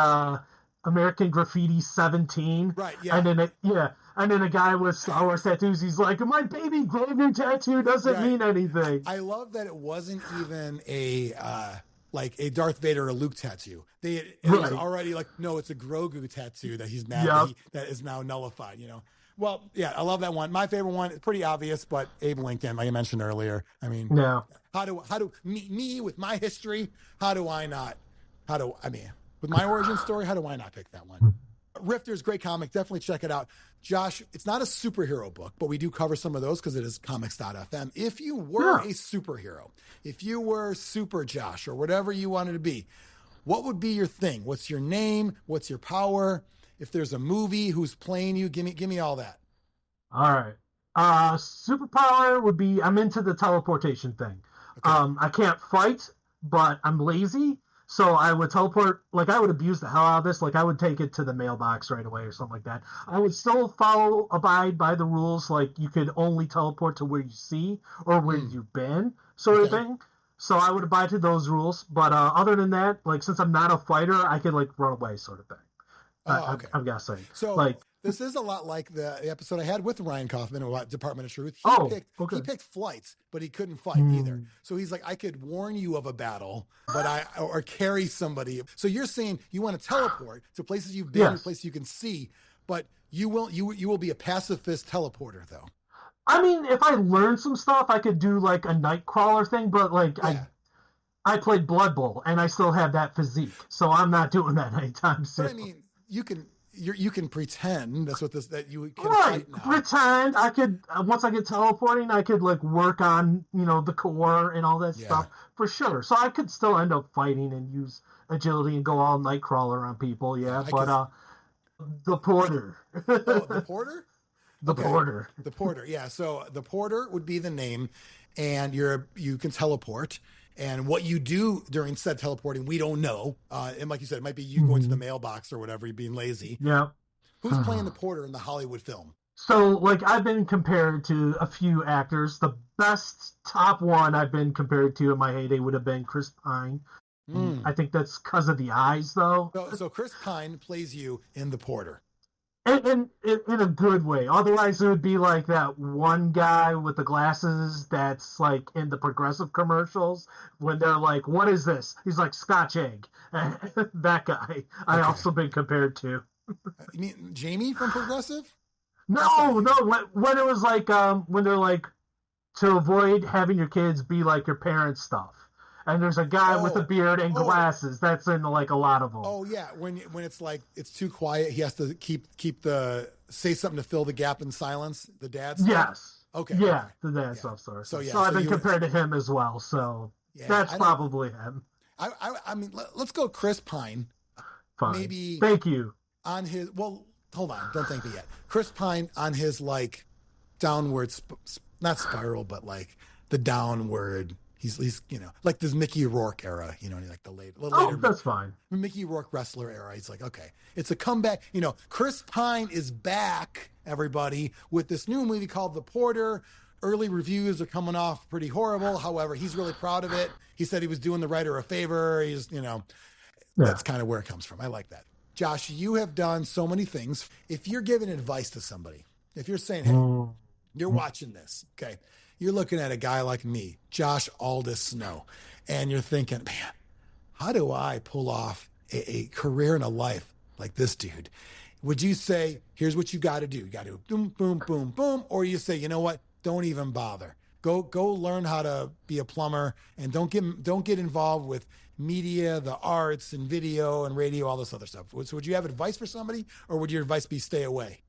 American Graffiti 17. Right, yeah. And then a guy with Star Wars tattoos, he's like, my baby Grover tattoo doesn't mean anything. I love that it wasn't even a Darth Vader or Luke tattoo. It was already like, no, it's a Grogu tattoo that he's mad that is now nullified, you know. Well, yeah, I love that one. My favorite one is pretty obvious, but Abe Lincoln, like I mentioned earlier. I mean, how do me with my history, with my origin story, how do I not pick that one? Rifters, great comic. Definitely check it out. Josh, it's not a superhero book, but we do cover some of those because it is comics.fm. If you were a superhero, if you were Super Josh or whatever you wanted to be, what would be your thing? What's your name? What's your power? If there's a movie, who's playing you? Give me all that. All right. Superpower would be, I'm into the teleportation thing. Okay. I can't fight, but I'm lazy. So I would teleport, like I would abuse the hell out of this. Like I would take it to the mailbox right away or something like that. I would still abide by the rules. Like you could only teleport to where you see or where you've been sort of thing. So I would abide to those rules. But other than that, like since I'm not a fighter, I could like run away sort of thing. I'm guessing. So like this is a lot like the episode I had with Ryan Kaufman about Department of Truth. He picked flights, but he couldn't fight either. So he's like, I could warn you of a battle, but or carry somebody. So you're saying you want to teleport to places you've been, places you can see, but you will be a pacifist teleporter though. I mean, if I learn some stuff, I could do like a Nightcrawler thing, but like I played Blood Bowl and I still have that physique, so I'm not doing that anytime soon. But I mean, you can pretend that you can fight now. Pretend. I could once I get teleporting, I could like work on the core and all that stuff for sure. So I could still end up fighting and use agility and go all Nightcrawler on people. The Porter. The Porter. Porter. The Porter. Yeah. So the Porter would be the name, and you can teleport. And what you do during said teleporting, we don't know. And like you said, it might be you going to the mailbox or whatever, you being lazy. Yeah. Who's playing the Porter in the Hollywood film? So, like, I've been compared to a few actors. The best top one I've been compared to in my heyday would have been Chris Pine. Mm. I think that's because of the eyes, though. So Chris Pine plays you in The Porter. In a good way. Otherwise, it would be like that one guy with the glasses that's like in the Progressive commercials when they're like, "What is this?" He's like, "Scotch egg." That guy. I Okay. also been compared to. You mean Jamie from Progressive? That's not No, you. no. When it was like, when they're like, to avoid having your kids be like your parents' stuff. And there's a guy with a Oh, beard and oh, glasses. That's in like a lot of them. oh yeah. When it's like it's too quiet, he has to keep the say something to fill the gap in silence. The dad stuff. Yes. Okay, okay, Yeah, that yeah. stuff. Sorry. So So yeah, I've so been you compared to him as well. So yeah. that's I don't. probably him. I mean, let's go Chris Pine. Fine. Maybe Thank you. on his well, hold on, don't thank me yet. Chris Pine on his like downward, not spiral, but like the downward. He's like this Mickey Rourke era, like the Oh, later that's fine. Mickey Rourke wrestler era. He's like, okay, it's a comeback. Chris Pine is back, everybody, with this new movie called The Porter. Early reviews are coming off pretty horrible. However, he's really proud of it. He said he was doing the writer a favor. Yeah. That's kind of where it comes from. I like that. Josh, you have done so many things. If you're giving advice to somebody, if you're saying, hey, Mm. you're watching this, okay, you're looking at a guy like me, Josh Aldis Snow, and you're thinking, man, how do I pull off a career and a life like this dude? Would you say, here's what you got to do? You got to boom, boom, boom, boom. Or you say, you know what? Don't even bother. Go learn how to be a plumber and don't get involved with media, the arts and video and radio, all this other stuff. So would you have advice for somebody or would your advice be stay away?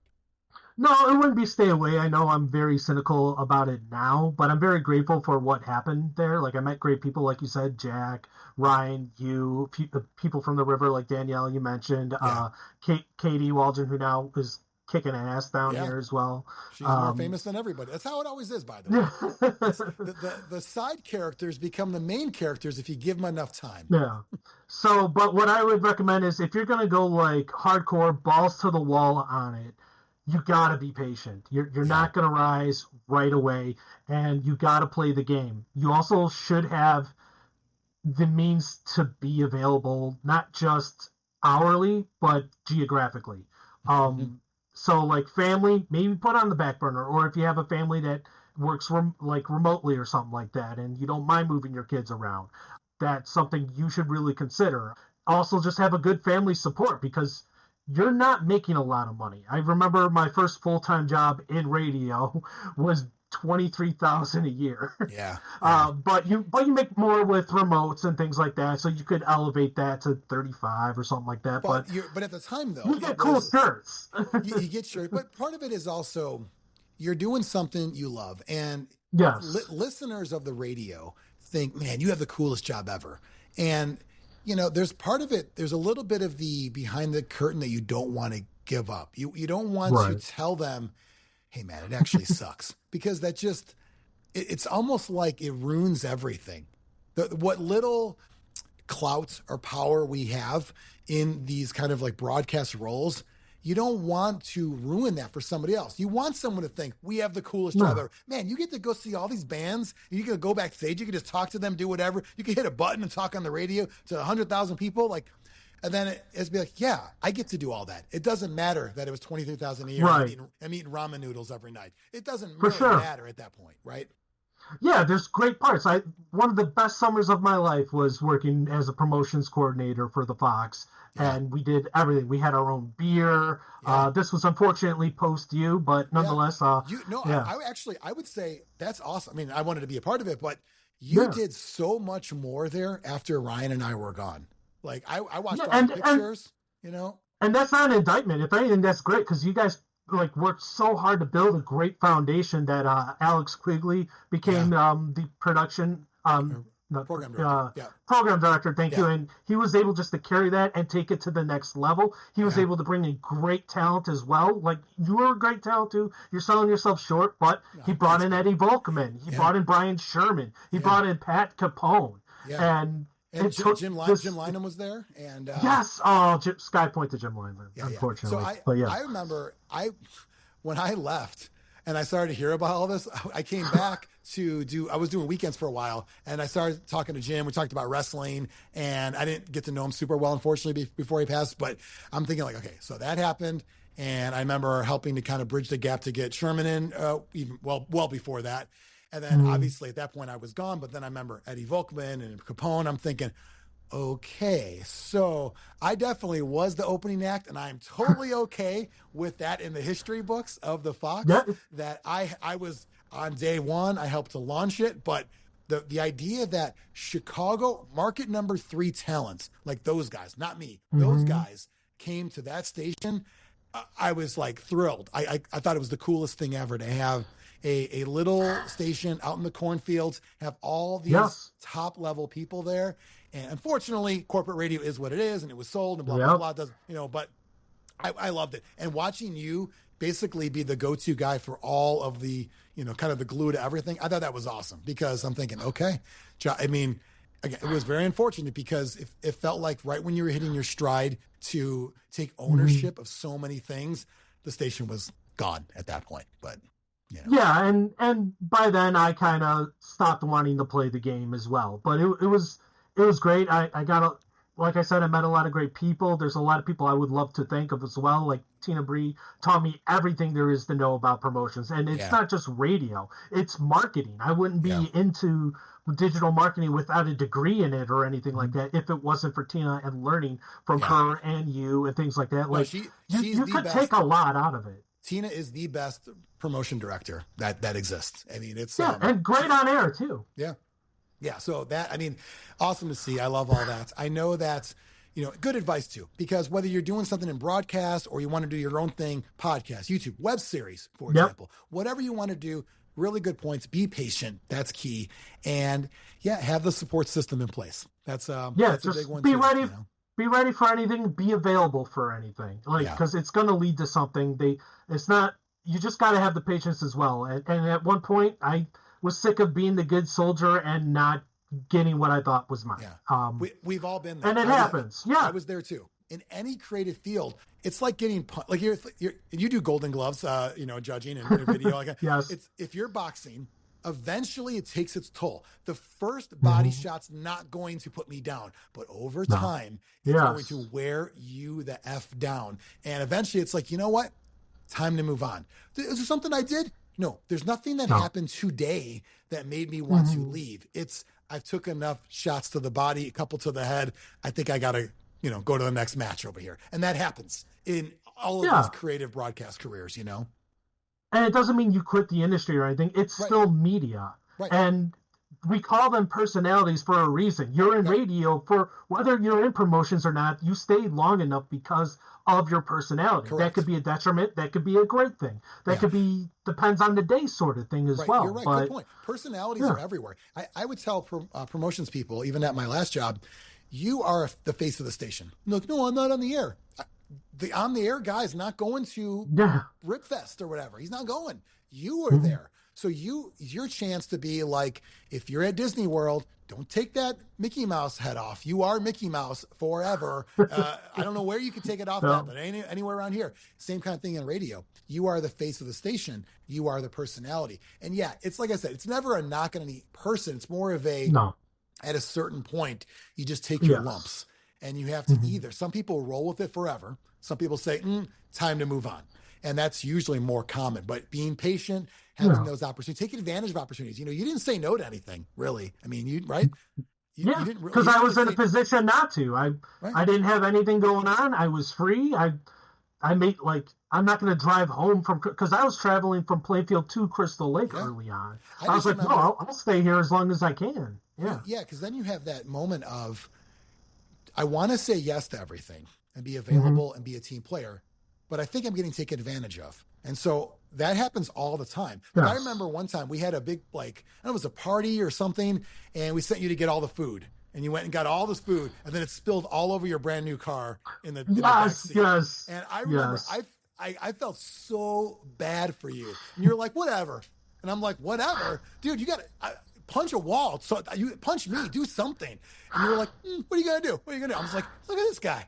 No, it wouldn't be stay away. I know I'm very cynical about it now, but I'm very grateful for what happened there. Like I met great people, like you said, Jack, Ryan, you, people from the river, like Danielle, you mentioned, Yeah. Katie Waldron, who now is kicking ass down Yeah. here as well. She's more famous than everybody. That's how it always is, by the way. It's the side characters become the main characters if you give them enough time. Yeah. So, but what I would recommend is if you're gonna go like hardcore, balls to the wall on it, you gotta be patient. You're Yeah. not gonna rise right away, and you gotta play the game. You also should have the means to be available, not just hourly, but geographically. Um, so like family, maybe put on the back burner, or if you have a family that works like remotely or something like that, and you don't mind moving your kids around, that's something you should really consider. Also, just have a good family support because you're not making a lot of money. I remember my first full time job in radio was 23,000 a year. Yeah. Yeah. But you make more with remotes and things like that, so you could elevate that to 35 or something like that. But at the time though, you get cool shirts. you get sure. But part of it is also you're doing something you love, and Yes. listeners of the radio think, man, you have the coolest job ever. And there's part of it. There's a little bit of the behind the curtain that you don't want to give up. You don't want to Right. tell them, hey man, it actually sucks, because that just it's almost like it ruins everything. What little clout or power we have in these kind of like broadcast roles, you don't want to ruin that for somebody else. You want someone to think we have the coolest job No. ever. Man, you get to go see all these bands. You can go backstage. You can just talk to them, do whatever. You can hit a button and talk on the radio to 100,000 people. And then it's be like, yeah, I get to do all that. It doesn't matter that it was 23,000 a year. Right. I'm eating ramen noodles every night. It doesn't For really sure. matter at that point, right? Yeah, there's great parts. One of the best summers of my life was working as a promotions coordinator for the Fox, Yeah. and we did everything. We had our own beer. Yeah. This was unfortunately post you, but nonetheless, yeah. I would say that's awesome. I mean, I wanted to be a part of it, but you Yeah. did so much more there after Ryan and I were gone. Like I watched Yeah, all the pictures, you know? and that's not an indictment. If anything, that's great because you guys like worked so hard to build a great foundation that Alex Quigley became the production no, Program director. Yeah. program director. Thank you. Yeah. And he was able just to carry that and take it to the next level. He was Yeah. able to bring in great talent as well. Like you were a great talent too. You're selling yourself short, but he brought in Eddie Volkman. He brought in Brian Sherman. He brought in Pat Capone. Yeah. And And it took Jim this- Lynam was there, and Yes. Oh, Sky Point to Jim Lineman, yeah. unfortunately. So but yeah. I remember when I left and I started to hear about all this, I came back I was doing weekends for a while, and I started talking to Jim. We talked about wrestling, and I didn't get to know him super well, unfortunately, before he passed. But I'm thinking like, okay, so that happened. And I remember helping to kind of bridge the gap to get Sherman in, even well before that. And then obviously at that point I was gone. But then I remember Eddie Volkman and Capone. I'm thinking, okay, so I definitely was the opening act, and I'm totally okay with that in the history books of the Fox. Yeah. That I was on day one. I helped to launch it, but the idea that Chicago market number 3 talents like those guys, not me, those guys came to that station. I was like thrilled. I thought it was the coolest thing ever to have a little station out in the cornfields, have all these top level people there. And unfortunately, corporate radio is what it is, and it was sold and blah, blah, blah. Does, but I loved it. And watching you basically be the go-to guy for all of the, kind of the glue to everything, I thought that was awesome, because I'm thinking, okay, I mean, again, it was very unfortunate because it felt like right when you were hitting your stride to take ownership of so many things, the station was gone at that point. But yeah, and by then I kind of stopped wanting to play the game as well. But it was great. I got like I said, I met a lot of great people. There's a lot of people I would love to think of as well. Like Tina Bree taught me everything there is to know about promotions, and it's not just radio; it's marketing. I wouldn't be into digital marketing without a degree in it or anything like that if it wasn't for Tina and learning from her and you and things like that. Like you could take a lot out of it. Tina is the best promotion director that exists. I mean, it's and great on air too. Yeah, so that, I mean, awesome to see. I love all that. I know that's, good advice too, because whether you're doing something in broadcast or you want to do your own thing, podcast, YouTube, web series, for example, whatever you want to do, really good points. Be patient. That's key. And have the support system in place. That's that's a big one. Be ready. Be ready for anything. Be available for anything. Because it's going to lead to something. You just got to have the patience as well. And at one point, I was sick of being the good soldier and not getting what I thought was mine. Yeah. We've all been there. And it happens. I was there too. In any creative field, it's like getting like you do Golden Gloves, judging and video like that. Yes. It's if you're boxing, eventually it takes its toll. The first body shot's not going to put me down, but over time it's going to wear you the F down. And eventually it's like, you know what? Time to move on. Is there something I did? No, there's nothing that happened today that made me want to leave. I took enough shots to the body, a couple to the head. I think I got to, go to the next match over here. And that happens in all of these creative broadcast careers, And it doesn't mean you quit the industry or anything. It's still media. Right. And we call them personalities for a reason. You're in radio for whether you're in promotions or not, you stayed long enough because of your personality. Correct. That could be a detriment. That could be a great thing. That could be depends on the day sort of thing as well. You're right. Good point. Personalities are everywhere. I would tell promotions people, even at my last job, you are the face of the station. Look, no, I'm not on the air. The on the air guy is not going to Ripfest or whatever. He's not going. You are there. So your chance to be like, if you're at Disney World, don't take that Mickey Mouse head off. You are Mickey Mouse forever. I don't know where you could take it off that, but anywhere around here. Same kind of thing in radio. You are the face of the station. You are the personality. And it's like I said, it's never a knock on any person. It's more of at a certain point, you just take your lumps. And you have to either, some people roll with it forever. Some people say, time to move on. And that's usually more common. But being patient, having those opportunities, taking advantage of opportunities. You didn't say no to anything, really. I mean, you didn't because I was in a position not to. I didn't have anything going on. I was free. I made I'm not going to drive home because I was traveling from Plainfield to Crystal Lake early on. I was like, no, I'll stay here as long as I can. Yeah, because then you have that moment of, I want to say yes to everything and be available and be a team player, but I think I'm getting taken advantage of. And so that happens all the time. But I remember one time we had a big, I don't know, it was a party or something, and we sent you to get all the food. And you went and got all this food, and then it spilled all over your brand new car in the back seat. Yes. And I remember I felt so bad for you. And you're like, whatever. And I'm like, whatever? Dude, you got to punch a wall. So you punch me, do something. And you were like, what are you going to do? What are you going to do? I was like, look at this guy.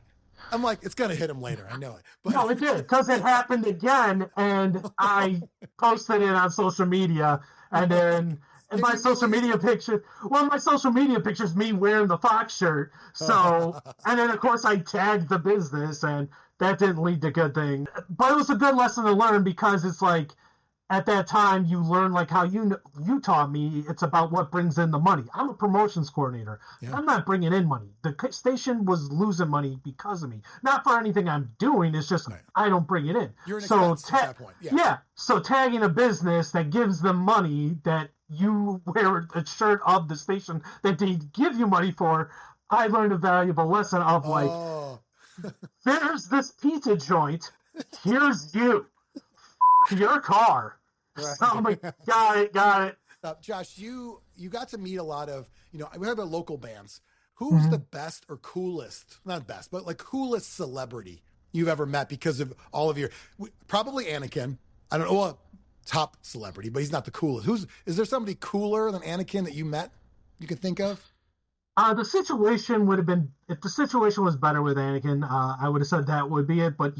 I'm like, it's going to hit him later. I know it. But No, it did, because it happened again, and I posted it on social media, and then and It my social media picture, my social media picture is me wearing the Fox shirt. So, and then of course I tagged the business, and that didn't lead to good thing. But it was a good lesson to learn, because it's like, at that time you learn, like how you taught me, it's about what brings in the money. I'm a promotions coordinator. Yeah. I'm not bringing in money. The station was losing money because of me, not for anything I'm doing. It's just, Right. I don't bring it in. You're an expense at that point. Yeah. So tagging a business that gives them money, that you wear a shirt of the station that they give you money for, I learned a valuable lesson of, like, there's this pizza joint, here's you, your car. Right. So I'm like, got it. Josh, you got to meet a lot of, we have about local bands. Who's the best or coolest, not best, but like coolest celebrity you've ever met because of all of your, probably Anakin. I don't know, well, top celebrity, but he's not the coolest. Is there somebody cooler than Anakin that you met you can think of? The situation would have been, if the situation was better with Anakin, I would have said that would be it. But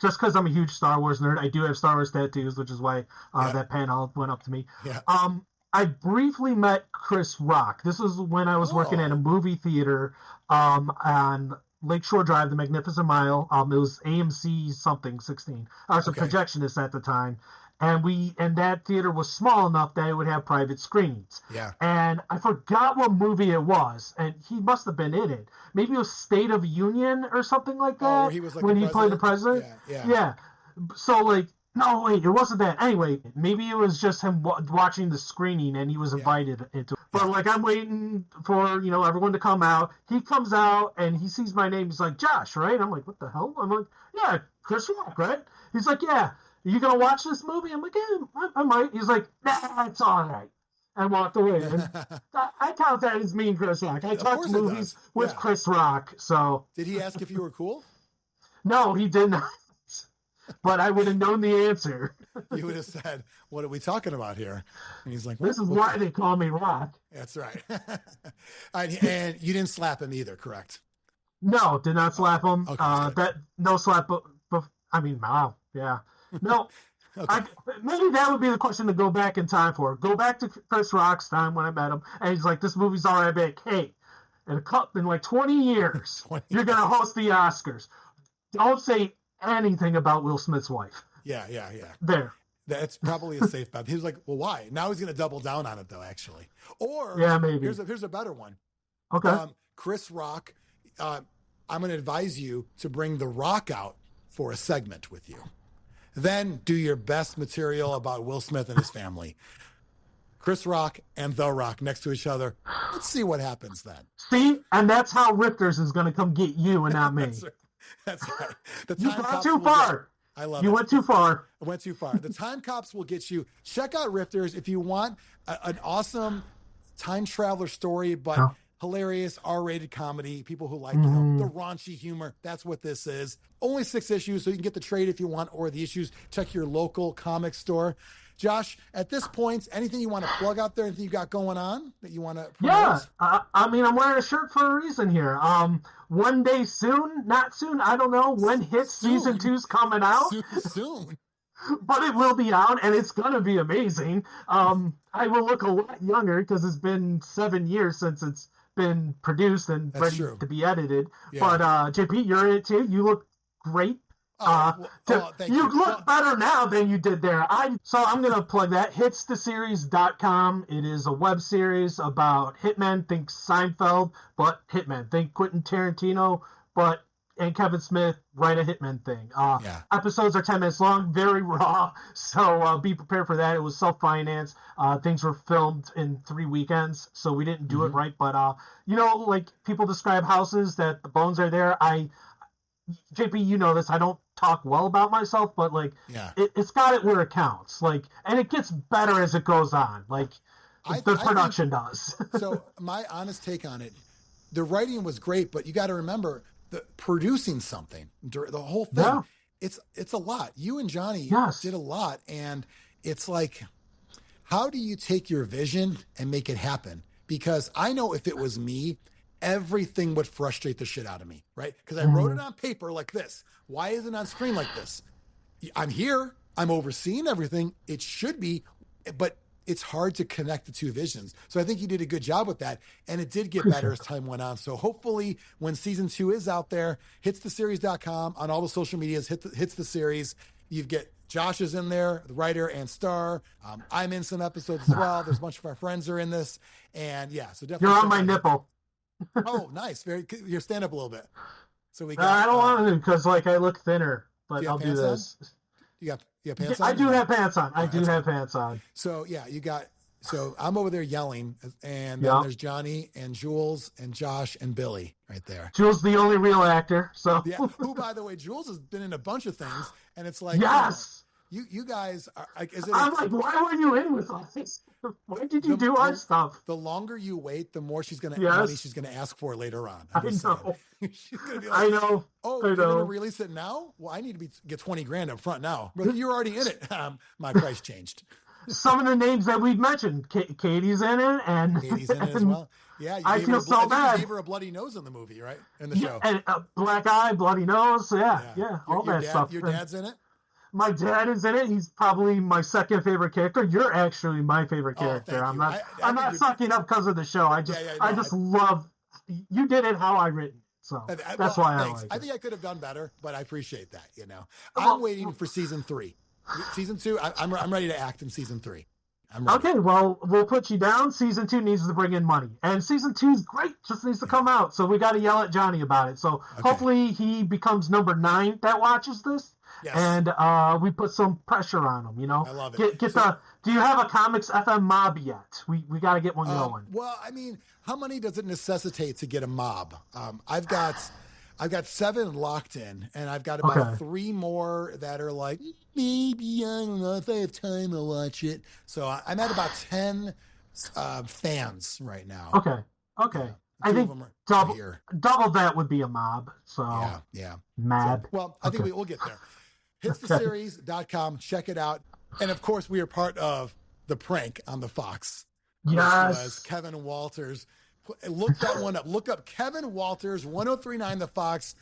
just because I'm a huge Star Wars nerd, I do have Star Wars tattoos, which is why that panel went up to me. Yeah. I briefly met Chris Rock. This was when I was working at a movie theater on Lakeshore Drive, the Magnificent Mile. It was AMC something 16. I was a projectionist at the time. And that theater was small enough that it would have private screenings. Yeah. And I forgot what movie it was, and he must have been in it. Maybe it was State of Union or something like that. Where he was like when he played the president. Yeah. So, like, no, wait, it wasn't that. Anyway, maybe it was just him watching the screening, and he was invited into it. But, like, I'm waiting for, everyone to come out. He comes out, and he sees my name. He's like, Josh, right? I'm like, what the hell? I'm like, yeah, Chris Rock, right? He's like, yeah. You gonna watch this movie? I'm like, yeah, I might. He's like, nah, it's all right. And walked away. And I count that as me and Chris Rock. I talked movies with Chris Rock. So did he ask if you were cool? No, he did not. But I would have known the answer. You would have said, what are we talking about here? And he's like, this is why they call me Rock. That's right. And you didn't slap him either, correct? No, did not slap him. Okay, no slap. But I mean, wow, yeah. No, maybe that would be the question to go back in time for. Go back to Chris Rock's time when I met him, and he's like, this movie's all right, big. Hey, in like 20 years, you're going to host the Oscars. Don't say anything about Will Smith's wife. Yeah. There. That's probably a safe bet. He was like, well, why? Now he's going to double down on it, though, actually. Or maybe. Here's a better one. Okay. Chris Rock, I'm going to advise you to bring The Rock out for a segment with you. Then do your best material about Will Smith and his family. Chris Rock and The Rock next to each other. Let's see what happens then. See? And that's how Rifters is going to come get you and not me. That's right. You got too far. I love it. You went too far. I went too far. The time cops will get you. Check out Rifters if you want an awesome time traveler story, but hilarious R-rated comedy. People who like the raunchy humor. That's what this is. Only 6 issues, so you can get the trade if you want, or the issues. Check your local comic store. Josh, at this point, anything you want to plug out there? Anything you got going on that you want to promote? Yeah, I mean, I'm wearing a shirt for a reason here. One day soon, not soon, I don't know. When Hits Season 2's coming out. Soon. But it will be out, and it's going to be amazing. I will look a lot younger because it's been 7 years since it's been produced and ready to be edited. Yeah. But JP, you're in it too. You look great. Thank you. You look better now than you did there. So I'm going to plug that. HitsTheSeries.com. It is a web series about hitmen. Think Seinfeld, but hitmen. Think Quentin Tarantino, and Kevin Smith write a hitman thing. Episodes are 10 minutes long, very raw. So be prepared for that. It was self-financed. Things were filmed in 3 weekends, so we didn't do it right. But, like people describe houses that the bones are there. JP, you know this. I don't talk well about myself, but it's got it where it counts. And it gets better as it goes on. The production does. So my honest take on it, the writing was great, but you got to remember producing something, the whole thing. It's a lot. You and Johnny did a lot, and it's like, how do you take your vision and make it happen? Because I know if it was me, everything would frustrate the shit out of me, right? Because I wrote it on paper like this. Why isn't it on screen like this? I'm here. I'm overseeing everything. It should be, but it's hard to connect the two visions. So I think you did a good job with that. And it did get better as time went on. So hopefully when season 2 is out there, hitstheseries.com on all the social medias, hits the series. You get Josh is in there, the writer and star. I'm in some episodes as well. There's a bunch of our friends are in this. And yeah, so definitely. You're on my nipple. Oh, nice. You're stand up a little bit. So we got. I don't want to because like I look thinner, but I'll do this. On? You have pants on? I do have pants on. I do have pants on. So yeah, so I'm over there yelling, and then there's Johnny and Jules and Josh and Billy right there. Jules, the only real actor. So yeah, who by the way, Jules has been in a bunch of things, and it's like yes. You guys are. I'm like, why were you in with us? Why did you do our stuff? The longer you wait, the more money she's gonna ask for later on. I know. She's gonna be like, I know. Oh, you're gonna release it now? Well, I need to get $20,000 up front now. But you're already in it. My price changed. Some of the names that we've mentioned, Katie's in it, and Katie's in it as well. Yeah, I feel so bad. You gave her a bloody nose in the movie, right? In the show, and a black eye, bloody nose. Yeah, all that stuff. Your dad's in it. My dad is in it. He's probably my second favorite character. You're actually my favorite character. I'm not sucking up because of the show. I just love. You did it how I written. So that's why I like it. I think I could have done better, but I appreciate that. I'm waiting for season 3. Season 2, I'm ready to act in season 3. I'm ready. Okay, well, we'll put you down. Season 2 needs to bring in money. And season 2 is great. Just needs to come out. So we got to yell at Johnny about it. So hopefully he becomes number 9 that watches this. Yes. And we put some pressure on him, I love it. Do you have a Comics FM mob yet? We got to get one going. Well, I mean, how many does it necessitate to get a mob? I've got 7 locked in, and I've got about 3 more that are like, maybe, I don't know, if I have time, I'll watch it. So I'm at about 10 fans right now. Okay. I think double that would be a mob. So yeah. Mad. So, well, I think we'll get there. Hitstheseries.com. Check it out. And of course, we are part of the prank on the Fox. Yes. Was Kevin Walters. Look that one up. Look up Kevin Walters, 1039 The Fox.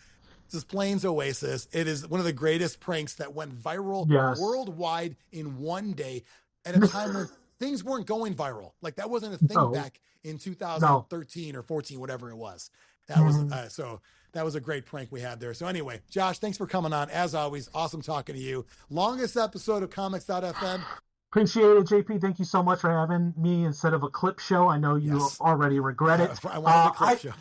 This is Plains Oasis. It is one of the greatest pranks that went viral worldwide in one day at a time when things weren't going viral. Like that wasn't a thing back in 2013 or 14, whatever it was. That was that was a great prank we had there. So anyway, Josh, thanks for coming on. As always, awesome talking to you. Longest episode of Comics.fm. Appreciate it, JP. Thank you so much for having me instead of a clip show. I know you already regret it. I wanted a clip show.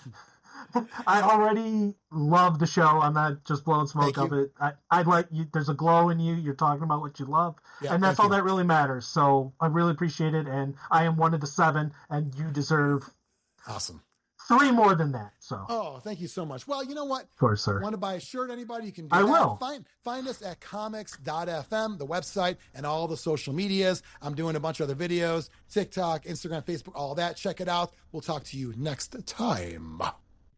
I already love the show. I'm not just blowing smoke of it. I like you. There's a glow in you. You're talking about what you love, and that's all that really matters. So I really appreciate it. And I am one of the 7, and you deserve 3 more than that. So thank you so much. Well, you know what? Of course, sir. Want to buy a shirt? Anybody? You can do I that. will. Find us at comics.fm, the website, and all the social medias. I'm doing a bunch of other videos, TikTok, Instagram, Facebook, all that. Check it out. We'll talk to you next time.